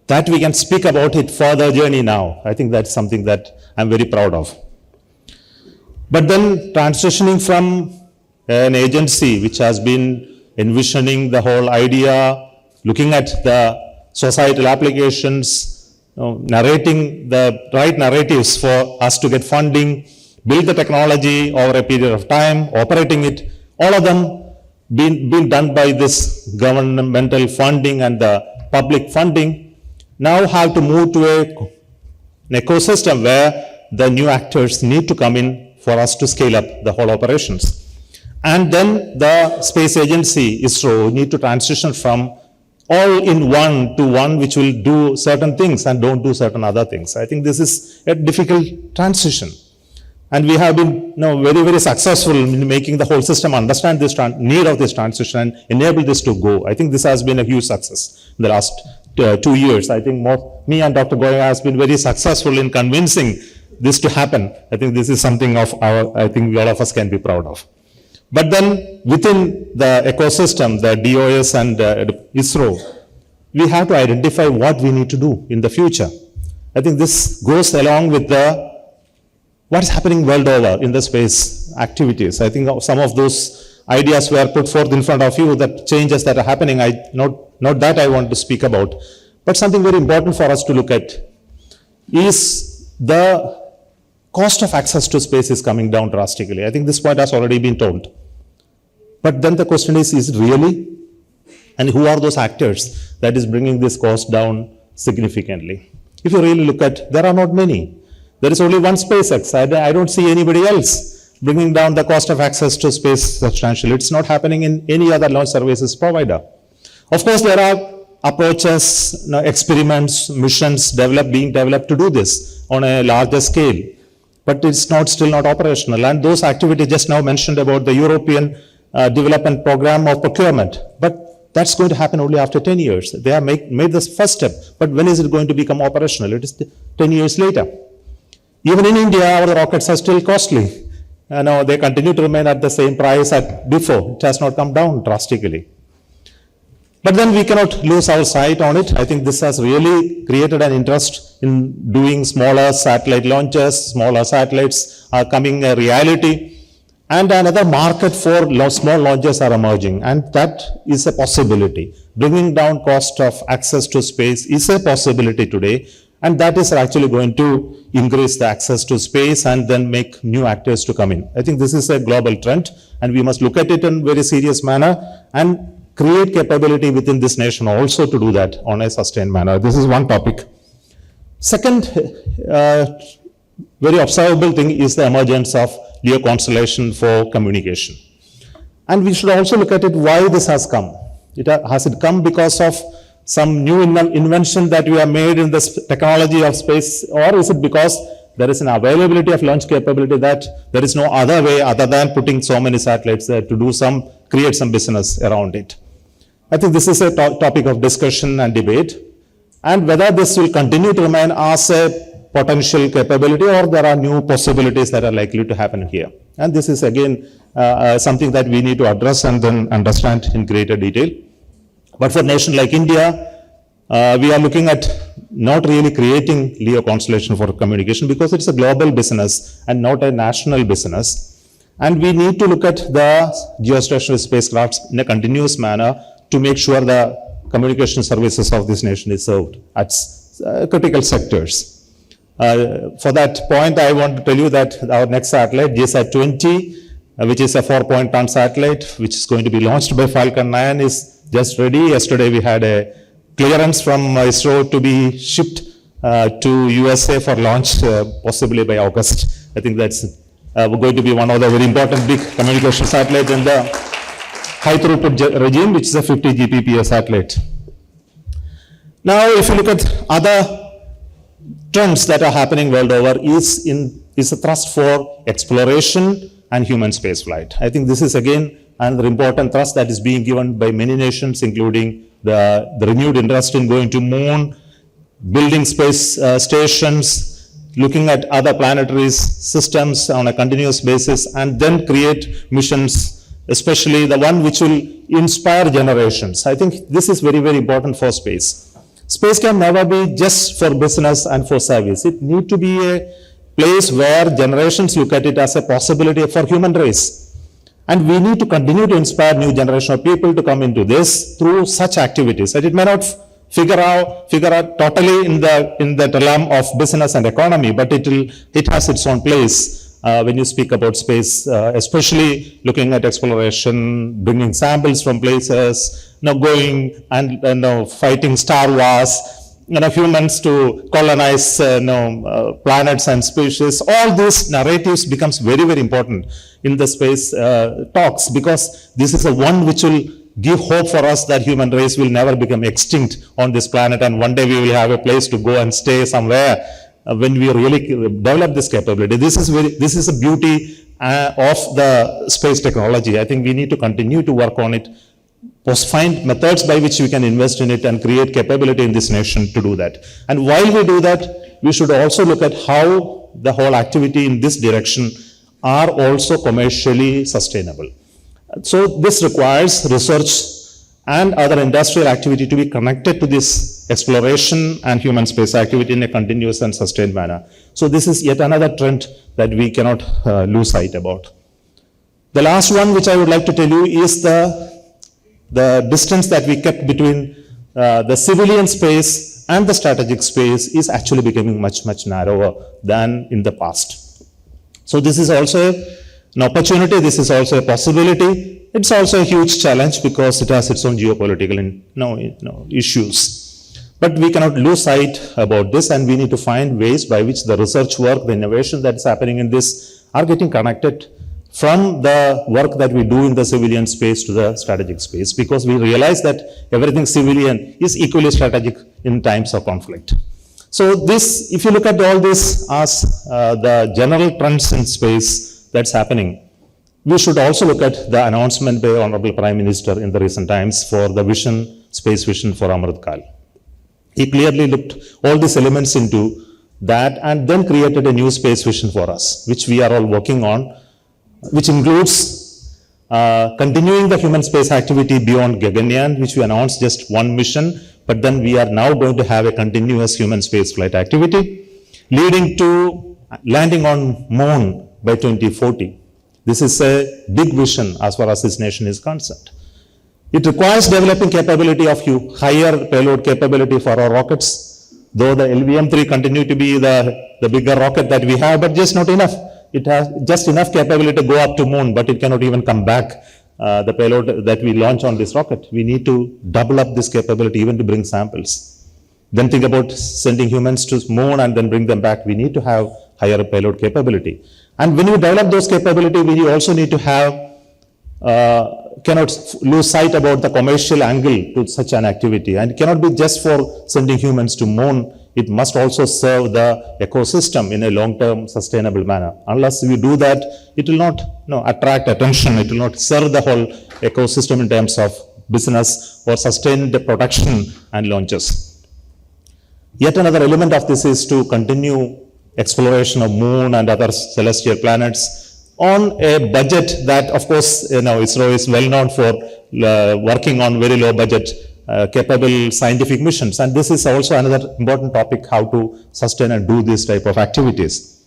that we can speak about it further journey now. I think that's something that I'm very proud of. But then transitioning from an agency which has been envisioning the whole idea, looking at the societal applications, narrating the right narratives for us to get funding, build the technology over a period of time, operating it, all of them being done by this governmental funding and the public funding, now have to move to an ecosystem where the new actors need to come in for us to scale up the whole operations. And then the space agency, ISRO, need to transition from all in one to one which will do certain things and don't do certain other things. I think this is a difficult transition. And we have been very, very successful in making the whole system understand this need of this transition and enable this to go. I think this has been a huge success in the last 2 years. I think me and Dr. Goenka has been very successful in convincing this to happen. I think this is something I think all of us can be proud of. But then within the ecosystem, the DOS and ISRO, we have to identify what we need to do in the future. I think this goes along with what is happening world over in the space activities. I think some of those ideas were put forth in front of you, that changes that are happening, not that I want to speak about, but something very important for us to look at is the cost of access to space is coming down drastically. I think this point has already been told. But then the question is it really? And who are those actors that is bringing this cost down significantly? If you really look at, there are not many. There is only one SpaceX. I don't see anybody else bringing down the cost of access to space substantially. It's not happening in any other launch services provider. Of course, there are approaches, experiments, missions being developed to do this on a larger scale. But it's still not operational. And those activities just now mentioned about the European development program of procurement. But that's going to happen only after 10 years. They have made this first step. But when is it going to become operational? It is 10 years later. Even in India, our rockets are still costly. No, they continue to remain at the same price at before. It has not come down drastically. But then we cannot lose our sight on it. I think this has really created an interest in doing smaller satellite launches. Smaller satellites are coming a reality. And another market for small launches are emerging. And that is a possibility. Bringing down cost of access to space is a possibility today. And that is actually going to increase the access to space and then make new actors to come in. I think this is a global trend, and we must look at it in a very serious manner and create capability within this nation also to do that on a sustained manner. This is one topic. Second, very observable thing is the emergence of LEO constellation for communication. And we should also look at it why this has come. Has it come because of some new invention that we have made in the technology of space, or is it because there is an availability of launch capability that there is no other way other than putting so many satellites there to do create some business around it? I think this is a topic of discussion and debate, and whether this will continue to remain as a potential capability or there are new possibilities that are likely to happen here. And this is again something that we need to address and then understand in greater detail. But for a nation like India, we are looking at not really creating LEO constellation for communication because it's a global business and not a national business. And we need to look at the geostationary spacecraft in a continuous manner to make sure the communication services of this nation is served at critical sectors. For that point, I want to tell you that our next satellite, GSAT-20, which is a 4-ton satellite, which is going to be launched by Falcon 9, is just ready. Yesterday we had a clearance from ISRO to be shipped to USA for launch possibly by August. I think that's going to be one of the very important big communication satellites in the high throughput regime, which is a 50 Gbps satellite. Now, if you look at other trends that are happening world over, is a thrust for exploration and human spaceflight. I think this is again another important thrust that is being given by many nations, including the renewed interest in going to moon, building space stations, looking at other planetary systems on a continuous basis, and then create missions, especially the one which will inspire generations. I think this is very, very important for space. Space can never be just for business and for service. It needs to be a place where generations look at it as a possibility for human race. And we need to continue to inspire new generation of people to come into this through such activities. That it may not figure out totally in the realm of business and economy, but it has its own place when you speak about space, especially looking at exploration, bringing samples from places, going and fighting Star Wars, humans to colonize planets and species. All these narratives becomes very, very important in the space talks, because this is the one which will give hope for us that human race will never become extinct on this planet, and one day we will have a place to go and stay somewhere when we really develop this capability. This is a beauty of the space technology. I think we need to continue to work on it, find methods by which we can invest in it and create capability in this nation to do that. And while we do that, we should also look at how the whole activity in this direction are also commercially sustainable. So this requires research and other industrial activity to be connected to this exploration and human space activity in a continuous and sustained manner. So this is yet another trend that we cannot lose sight about. The last one which I would like to tell you is the distance that we kept between the civilian space and the strategic space is actually becoming much, much narrower than in the past. So this is also an opportunity, this is also a possibility. It's also a huge challenge because it has its own geopolitical issues. But we cannot lose sight about this, and we need to find ways by which the research work, the innovation that's happening in this are getting connected from the work that we do in the civilian space to the strategic space, because we realize that everything civilian is equally strategic in times of conflict. So this, if you look at all this as the general trends in space that's happening, we should also look at the announcement by Honorable Prime Minister in the recent times for the vision, space vision for Amrit Kal. He clearly looked all these elements into that and then created a new space vision for us, which we are all working on. which includes continuing the human space activity beyond Gaganyaan, which we announced just one mission, but then we are now going to have a continuous human space flight activity, leading to landing on Moon by 2040. This is a big vision as far as this nation is concerned. It requires developing capability of higher payload capability for our rockets, though the LVM-3 continue to be the bigger rocket that we have, but just not enough. It has just enough capability to go up to Moon, but it cannot even come back, the payload that we launch on this rocket. We need to double up this capability even to bring samples. Then think about sending humans to Moon and then bring them back. We need to have higher payload capability. And when you develop those capability, we also need to have, cannot lose sight about the commercial angle to such an activity. And it cannot be just for sending humans to Moon. It must also serve the ecosystem in a long-term sustainable manner. Unless we do that, it will not attract attention. It will not serve the whole ecosystem in terms of business or sustain the production and launches. Yet another element of this is to continue exploration of Moon and other celestial planets on a budget that, of course, ISRO is well known for working on very low budget capable scientific missions. And this is also another important topic, how to sustain and do this type of activities.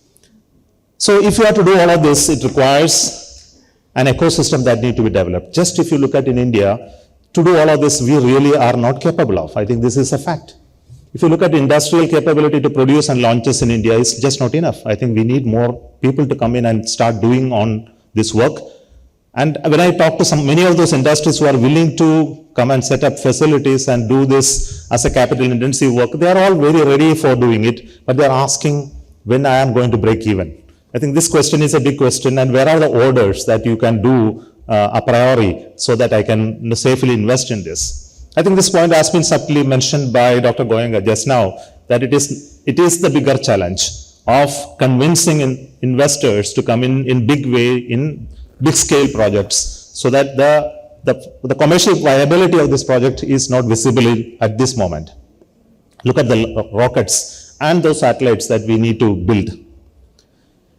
So if you have to do all of this, it requires an ecosystem that need to be developed. Just if you look at in India, to do all of this, we really are not capable of. I think this is a fact. If you look at industrial capability to produce and launches in India, it's just not enough. I think we need more people to come in and start doing on this work. And when I talk to many of those industries who are willing to come and set up facilities and do this as a capital intensive work, they are all very ready for doing it, but they are asking when I am going to break even. I think this question is a big question, and where are the orders that you can do a priori so that I can safely invest in this. I think this point has been subtly mentioned by Dr. Goenka just now, that it is the bigger challenge of convincing investors to come in big way in big scale projects, so that the commercial viability of this project is not visible at this moment. Look at the rockets and those satellites that we need to build.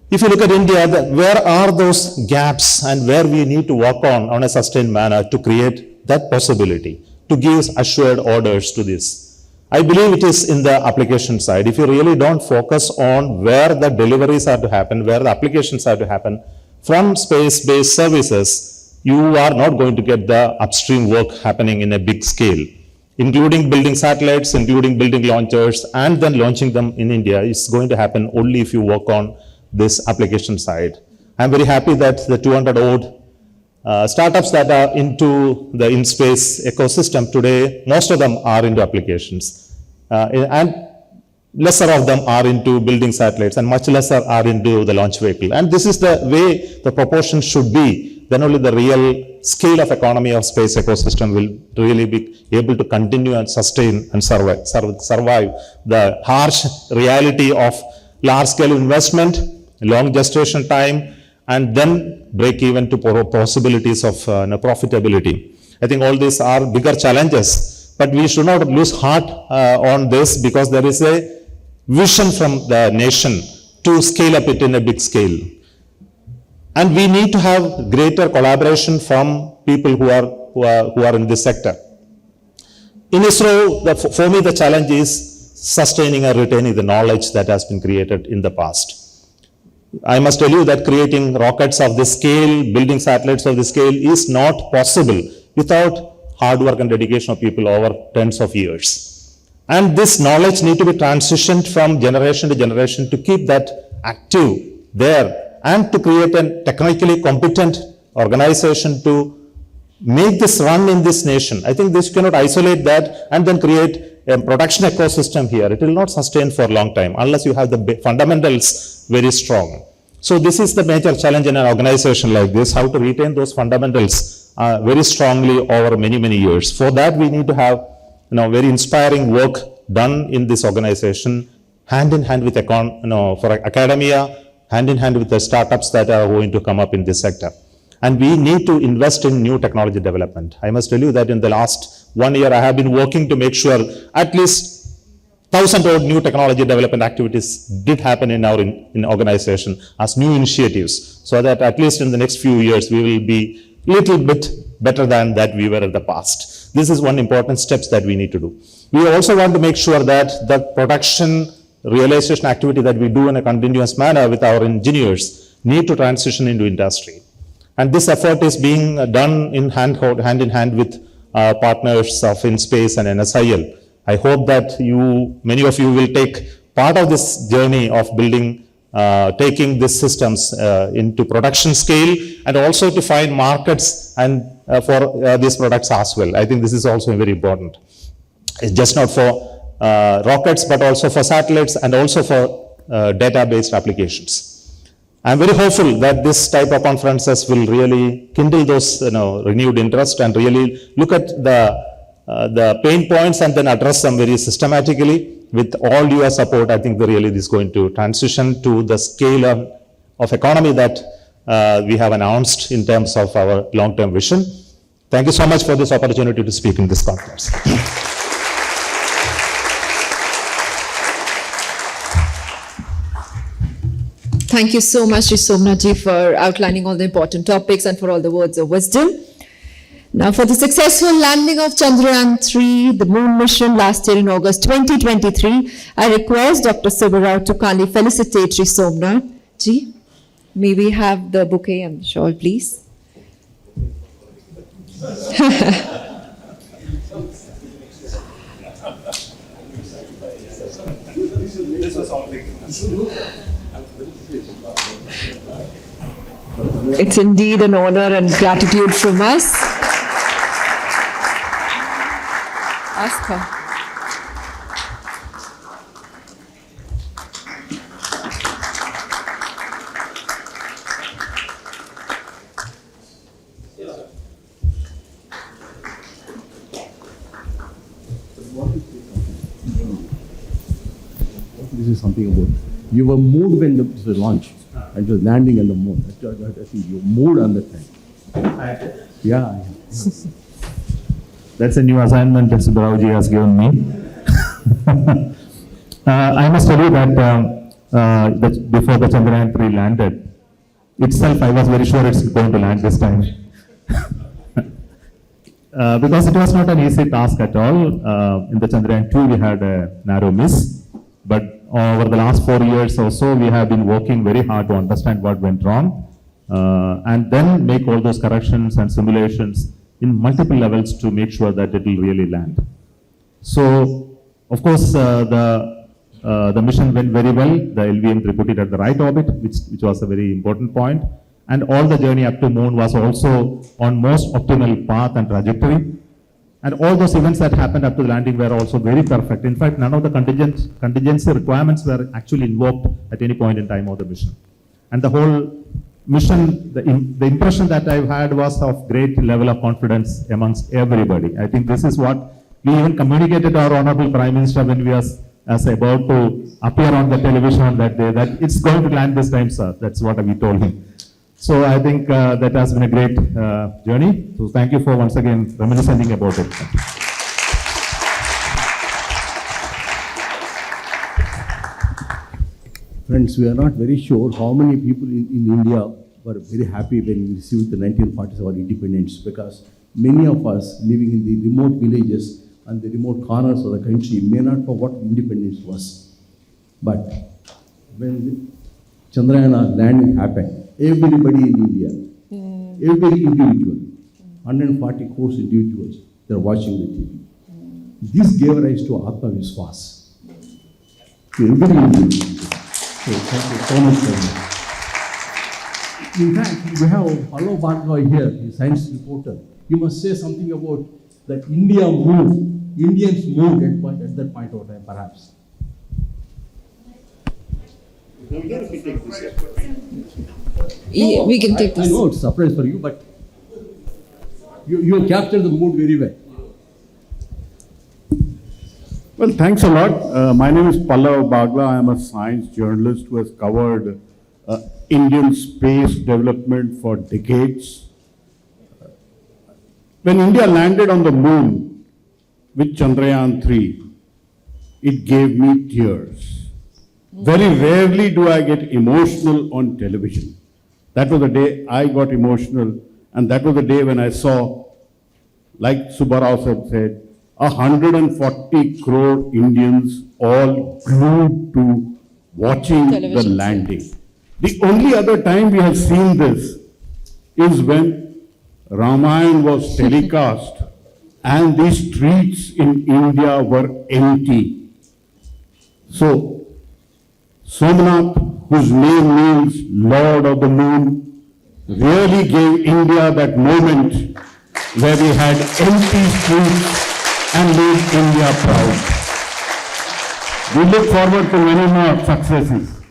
If you look at India, where are those gaps and where we need to work on a sustained manner to create that possibility, to give assured orders to this? I believe it is in the application side. If you really don't focus on where the deliveries are to happen, where the applications are to happen, from space-based services, you are not going to get the upstream work happening in a big scale, including building satellites, including building launchers, and then launching them in India. It's going to happen only if you work on this application side. I'm very happy that the 200 odd startups that are into the in-space ecosystem today, most of them are into applications. And lesser of them are into building satellites, and much lesser are into the launch vehicle. And this is the way the proportion should be. Then only the real scale of economy of space ecosystem will really be able to continue and sustain and survive the harsh reality of large-scale investment, long gestation time, and then break even to possibilities of profitability. I think all these are bigger challenges, but we should not lose heart on this, because there is a vision from the nation to scale up it in a big scale. And we need to have greater collaboration from people who are in this sector. In ISRO, for me, the challenge is sustaining and retaining the knowledge that has been created in the past. I must tell you that creating rockets of this scale, building satellites of this scale is not possible without hard work and dedication of people over tens of years. And this knowledge needs to be transitioned from generation to generation to keep that active there, and to create a technically competent organization to make this run in this nation. I think this cannot isolate that and then create a production ecosystem here. It will not sustain for a long time unless you have the fundamentals very strong. So this is the major challenge in an organization like this, how to retain those fundamentals very strongly over many, many years. For that, we need to have very inspiring work done in this organization, hand in hand with for academia, hand in hand with the startups that are going to come up in this sector. And we need to invest in new technology development. I must tell you that in the last 1 year, I have been working to make sure at least 1,000 new technology development activities did happen in our in organization as new initiatives, so that at least in the next few years we will be little bit better than that we were in the past. This is one important steps that we need to do. We also want to make sure that the production realization activity that we do in a continuous manner with our engineers need to transition into industry. And this effort is being done in hand in hand with partners of InSpace and NSIL. I hope that many of you will take part of this journey of building, taking these systems into production scale, and also to find markets and for these products as well. I think this is also very important. It's just not for rockets, but also for satellites and also for data-based applications. I'm very hopeful that this type of conferences will really kindle those renewed interest and really look at the pain points and then address them very systematically. With all your support, I think really this is going to transition to the scale of economy that we have announced in terms of our long-term vision. Thank you so much for this opportunity to speak in this conference. Thank you so much, Shri Somnath, for outlining all the important topics and for all the words of wisdom. Now, for the successful landing of Chandrayaan-3, the moon mission last year in August 2023, I request Dr. Subba to kindly felicitate Shri Somnath ji. May we have the bouquet and the shawl, please? It's indeed an honor and gratitude from us. Ask her. This is something about, you were moved when it was launched, and it was landing on the moon. I think you moved on the time. Yeah. That's a new assignment that Subba has given me. I must tell you that before the Chandrayaan-3 landed, itself I was very sure it's going to land this time. Because it was not an easy task at all. In the Chandrayaan-2 we had a narrow miss, but over the last 4 years or so we have been working very hard to understand what went wrong and then make all those corrections and simulations in multiple levels to make sure that it will really land. So, of course, the mission went very well. The LVM reported at the right orbit, which was a very important point. And all the journey up to moon was also on most optimal path and trajectory. And all those events that happened up to the landing were also very perfect. In fact, none of the contingency requirements were actually invoked at any point in time of the mission. And the whole mission, the impression that I've had was of great level of confidence amongst everybody. I think this is what we even communicated to our Honorable Prime Minister when we was about to appear on the television on that day, that it's going to land this time, sir. That's what we told him. So I think that has been a great journey. So thank you for once again reminiscing about it. Friends, we are not very sure how many people in India were very happy when we received the 1947 independence, because many of us living in the remote villages and the remote corners of the country may not know what independence was. But when Chandrayaan landing happened, everybody in India, every individual, 140 crores individuals, they are watching the TV. This gave rise to Atma Viswas. To every individual. So thank you so much for that. In fact, we have Pallav Bhargava here, the science reporter. He must say something about that India moved, Indians moved at that point of time, perhaps. We can take this. I know it's a surprise for you, but you have captured the mood very well. Well, thanks a lot. My name is Pallav Bagla. I am a science journalist who has covered Indian space development for decades. When India landed on the moon with Chandrayaan-3, it gave me tears. Very rarely do I get emotional on television. That was the day I got emotional, and that was the day when I saw, like Subba said, 140 crore Indians all glued to watching the landing. The only other time we have seen this is when Ramayana was telecast and the streets in India were empty. So, Somanath, whose name means Lord of the Moon, really gave India that moment where we had empty streets and made India proud. We look forward to many more successes.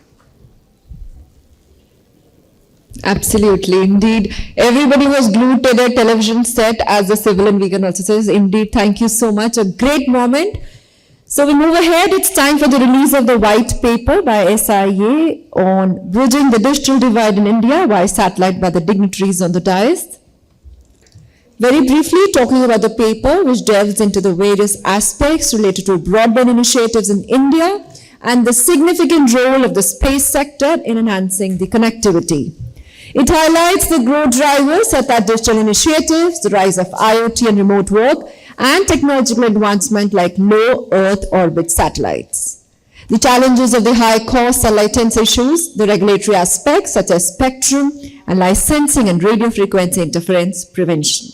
Absolutely, indeed. Everybody was glued to their television set, as the civilian vegan also says. Indeed, thank you so much. A great moment. So we move ahead. It's time for the release of the white paper by SIA on bridging the digital divide in India via satellite by the dignitaries on the dais. Very briefly, talking about the paper, which delves into the various aspects related to broadband initiatives in India and the significant role of the space sector in enhancing the connectivity. It highlights the growth drivers such as digital initiatives, the rise of IoT and remote work, and technological advancement like low Earth orbit satellites. The challenges of the high cost satellite issues, the regulatory aspects such as spectrum and licensing and radio frequency interference prevention.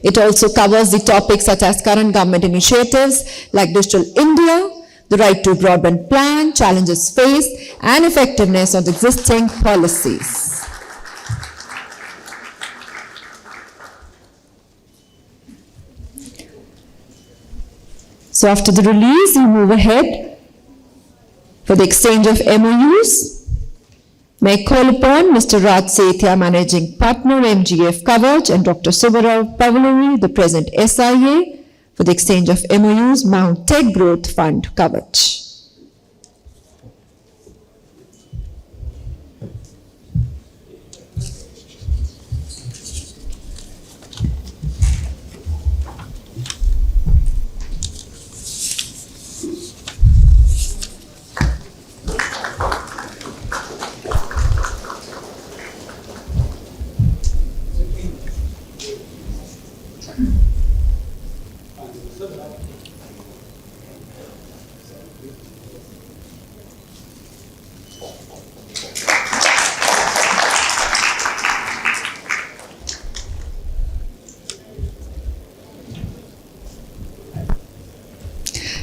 It also covers the topics such as current government initiatives like Digital India, the right to broadband plan, challenges faced, and effectiveness of the existing policies. So after the release, we move ahead for the exchange of MoUs. May I call upon Mr. Raj Sethia, Managing Partner, MGF Coverage, and Dr. Subba Pavuluri, the President SIA, for the exchange of MoUs, Mount Tech Growth Fund Coverage.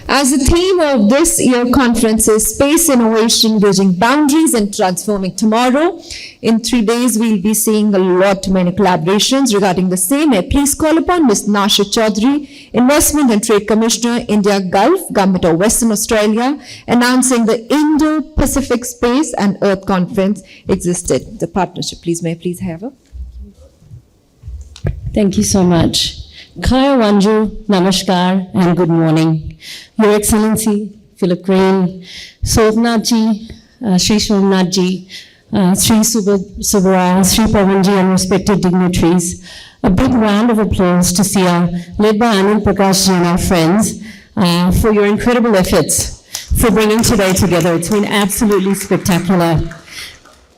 As the theme of this year's conference is Space Innovation, Bridging Boundaries and Transforming Tomorrow, in 3 days we'll be seeing many collaborations regarding the same. May I please call upon Ms. Nasha Chaudhary, Investment and Trade Commissioner, India Gulf, Government of Western Australia, announcing the Indo-Pacific Space and Earth Conference existed. The partnership, please, may I please have her? Thank you so much. Kaya Wanju, Namaskar, and good morning. Your Excellency, Philip Green, Somanath, Shri Somanath, Shri Subba, Shri Pawan, and respected dignitaries. A big round of applause to SIA, led by Anil, Prakash and our friends, for your incredible efforts for bringing today together. It's been absolutely spectacular.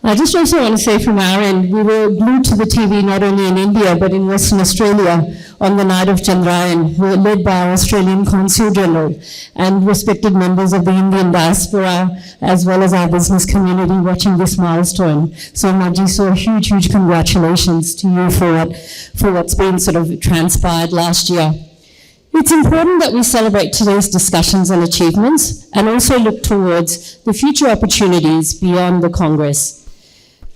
I just also want to say from our end, we were glued to the TV not only in India but in Western Australia on the night of Chandrayaan. We were led by our Australian Consul General and respected members of the Indian diaspora as well as our business community watching this milestone. So Maji, so huge congratulations to you for what's been sort of transpired last year. It's important that we celebrate today's discussions and achievements and also look towards the future opportunities beyond the Congress.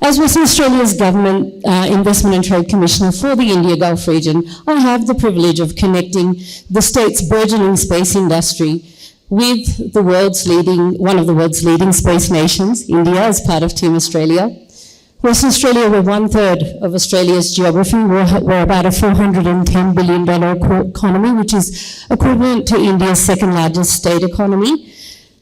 As Western Australia's Government Investment and Trade Commissioner for the India Gulf region, I have the privilege of connecting the state's burgeoning space industry with one of the world's leading space nations, India, as part of Team Australia. Western Australia, we're 1/3 of Australia's geography. We're about a $410 billion economy, which is equivalent to India's second largest state economy.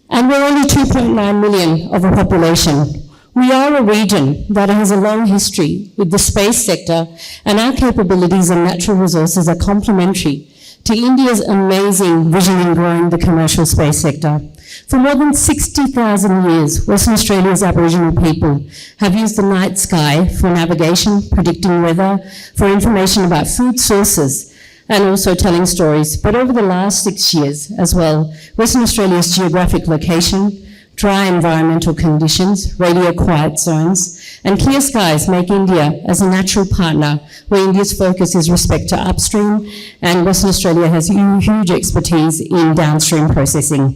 And we're only 2.9 million of a population. We are a region that has a long history with the space sector, and our capabilities and natural resources are complementary to India's amazing vision in growing the commercial space sector. For more than 60,000 years, Western Australia's Aboriginal people have used the night sky for navigation, predicting weather, for information about food sources, and also telling stories. But over the last 6 years as well, Western Australia's geographic location, dry environmental conditions, radio quiet zones, and clear skies make India as a natural partner where India's focus is respect to upstream, and Western Australia has huge expertise in downstream processing.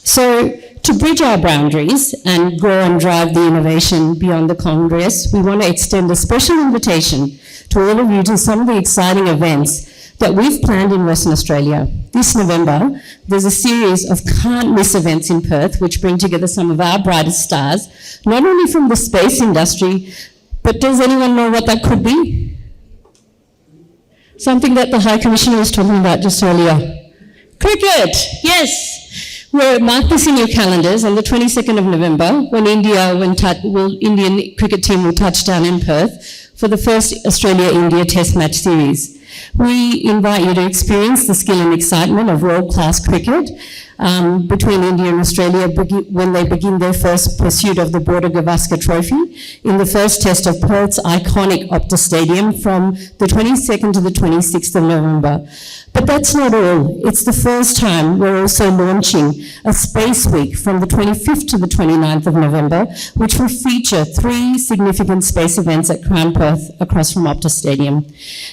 So, to bridge our boundaries and grow and drive the innovation beyond the Congress, we want to extend a special invitation to all of you to some of the exciting events that we've planned in Western Australia. This November, there's a series of can't-miss events in Perth which bring together some of our brightest stars, not only from the space industry, but does anyone know what that could be? Something that the High Commissioner was talking about just earlier. Cricket, yes. We'll mark this in your calendars on the 22nd of November when Indian cricket team will touch down in Perth for the first Australia-India Test match series. We invite you to experience the skill and excitement of world-class cricket between India and Australia when they begin their first pursuit of the Border Gavaskar Trophy in the first test of Perth's iconic Optus Stadium from the 22nd to the 26th of November. But that's not all. It's the first time we're also launching a Space Week from the 25th to the 29th of November, which will feature 3 significant space events at Crown Perth across from Optus Stadium.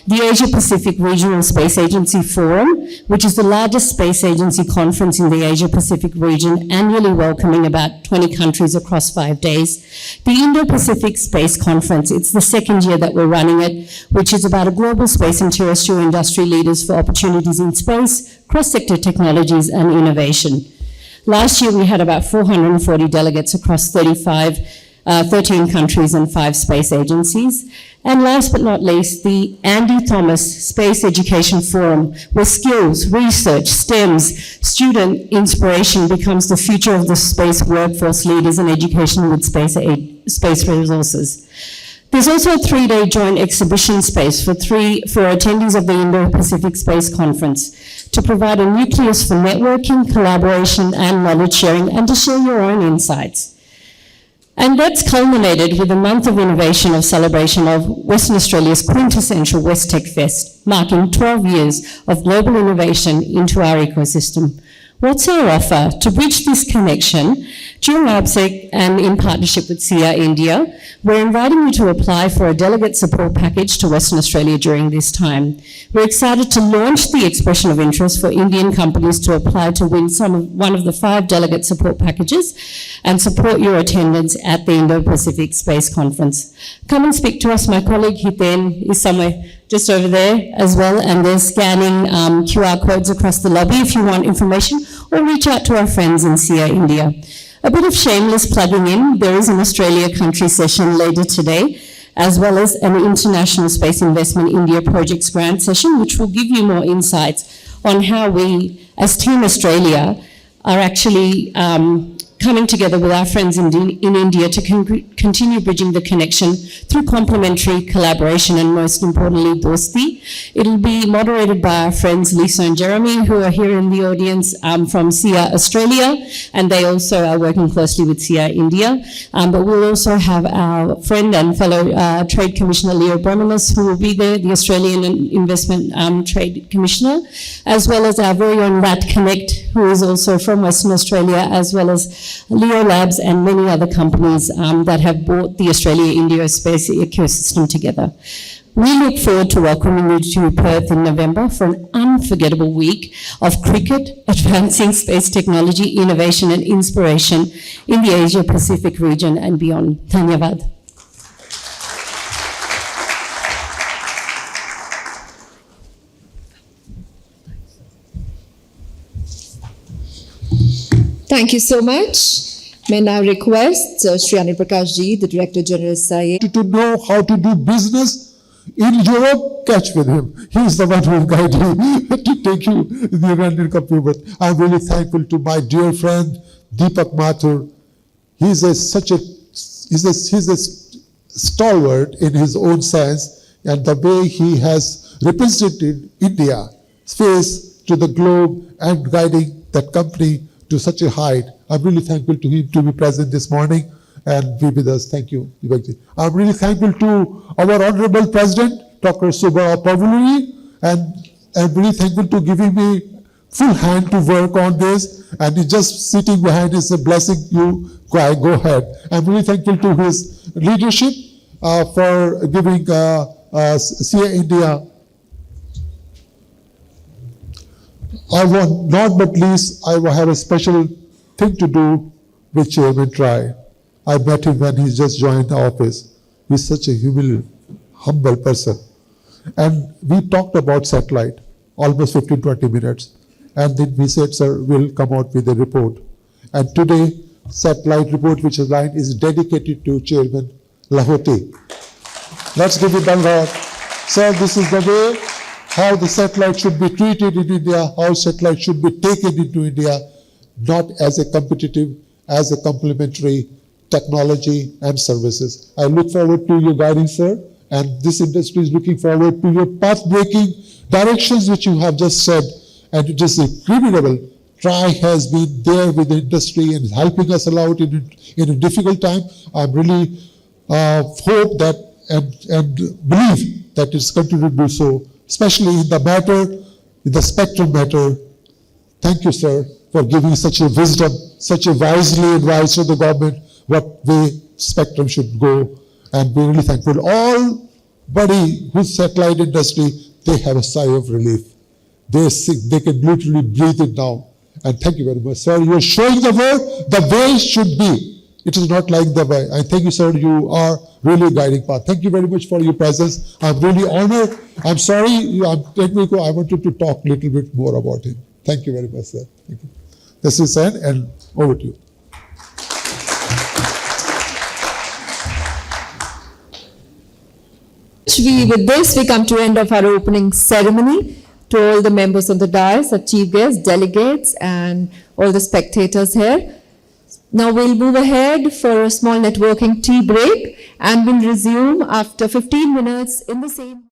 The Asia Pacific Regional Space Agency Forum, which is the largest space agency conference in the Asia Pacific region, annually welcoming about 20 countries across 5 days. The Indo-Pacific Space Conference, it's the second year that we're running it, which is about a global space and terrestrial industry leaders for opportunities in space, cross-sector technologies and innovation. Last year we had about 440 delegates across 13 countries and 5 space agencies. And last but not least, the Andy Thomas Space Education Forum, where skills, research, STEMs, student inspiration becomes the future of the space workforce leaders and education with space resources. There's also a 3-day joint exhibition space for attendees of the Indo-Pacific Space Conference to provide a nucleus for networking, collaboration, and knowledge sharing, and to share your own insights. And that's culminated with a month of innovation of celebration of Western Australia's quintessential West Tech Fest, marking 12 years of global innovation into our ecosystem. What's our offer? To bridge this connection, during ABSEC and in partnership with SIA-India, we're inviting you to apply for a delegate support package to Western Australia during this time. We're excited to launch the expression of interest for Indian companies to apply to win one of the 5 delegate support packages and support your attendance at the Indo-Pacific Space Conference. Come and speak to us. My colleague Hiten is somewhere just over there as well, and they're scanning QR codes across the lobby if you want information, or reach out to our friends in SIA-India. A bit of shameless plugging in, there is an Australia country session later today, as well as an International Space Investment India Projects Grant session, which will give you more insights on how we, as Team Australia, are actually coming together with our friends in India to continue bridging the connection through complementary collaboration and, most importantly, dosti. It'll be moderated by our friends Lisa and Jeremy, who are here in the audience from SIA Australia, and they also are working closely with SIA India. But we'll also have our friend and fellow Trade Commissioner Leo Bremelis, who will be there, the Australian Investment Trade Commissioner, as well as our very own Rat Connect, who is also from Western Australia, as well as Leo Labs and many other companies that have brought the Australia-India space ecosystem together. We look forward to welcoming you to Perth in November for an unforgettable week of cricket, advancing space technology, innovation and inspiration in the Asia-Pacific region and beyond. Dhanyavad. Thank you so much. May now request Shri Anil Prakash Ji, the Director General SIA. To know how to do business in Europe, catch with him. He is the one who will guide you to take you the Iranian country. But I'm really thankful to my dear friend Deepak Mathur. He's a stalwart in his own science, and the way he has represented India space to the globe and guiding that company to such a height. I'm really thankful to him to be present this morning and be with us. Thank you, Deepak. I'm really thankful to our Honorable President, Dr. Subba Pavuluri, and I'm really thankful to giving me full hand to work on this, and he's just sitting behind is a blessing you. Go ahead. I'm really thankful to his leadership for giving SIA-India. I want, not but least, I will have a special thing to do with Chairman TRAI. I met him when he just joined the office. He's such a humble person. And we talked about satellite, almost 15-20 minutes. And then we said, sir, we'll come out with a report. And today, satellite report which is lined is dedicated to Chairman Lahoti. Let's give it a round. Sir, this is the way how the satellite should be treated in India, how satellite should be taken into India, not as a competitive, as a complementary technology and services. I look forward to your guidance, sir, and this industry is looking forward to your path-breaking directions which you have just said, and it is incredible. TRAI has been there with the industry and helping us out in a difficult time. I really hope that and believe that it's continued to do so, especially in the matter, in the spectrum matter. Thank you, sir, for giving such a wisdom, such a wisely advice to the government what way spectrum should go, and we're really thankful. All body whose satellite industry, they have a sigh of relief. They're sick, they can literally breathe it now. And thank you very much, sir. You're showing the world the way it should be. It is not like the way. I thank you, sir. You are really guiding path. Thank you very much for your presence. I'm really honored. I'm sorry, I wanted to talk a little bit more about him. Thank you very much, sir. Thank you. This is Sen, and over to you. With this, we come to end of our opening ceremony. To all the members of the dais, the chief guests, delegates, and all the spectators here. Now we'll move ahead for a small networking tea break, and we'll resume after 15 minutes in the same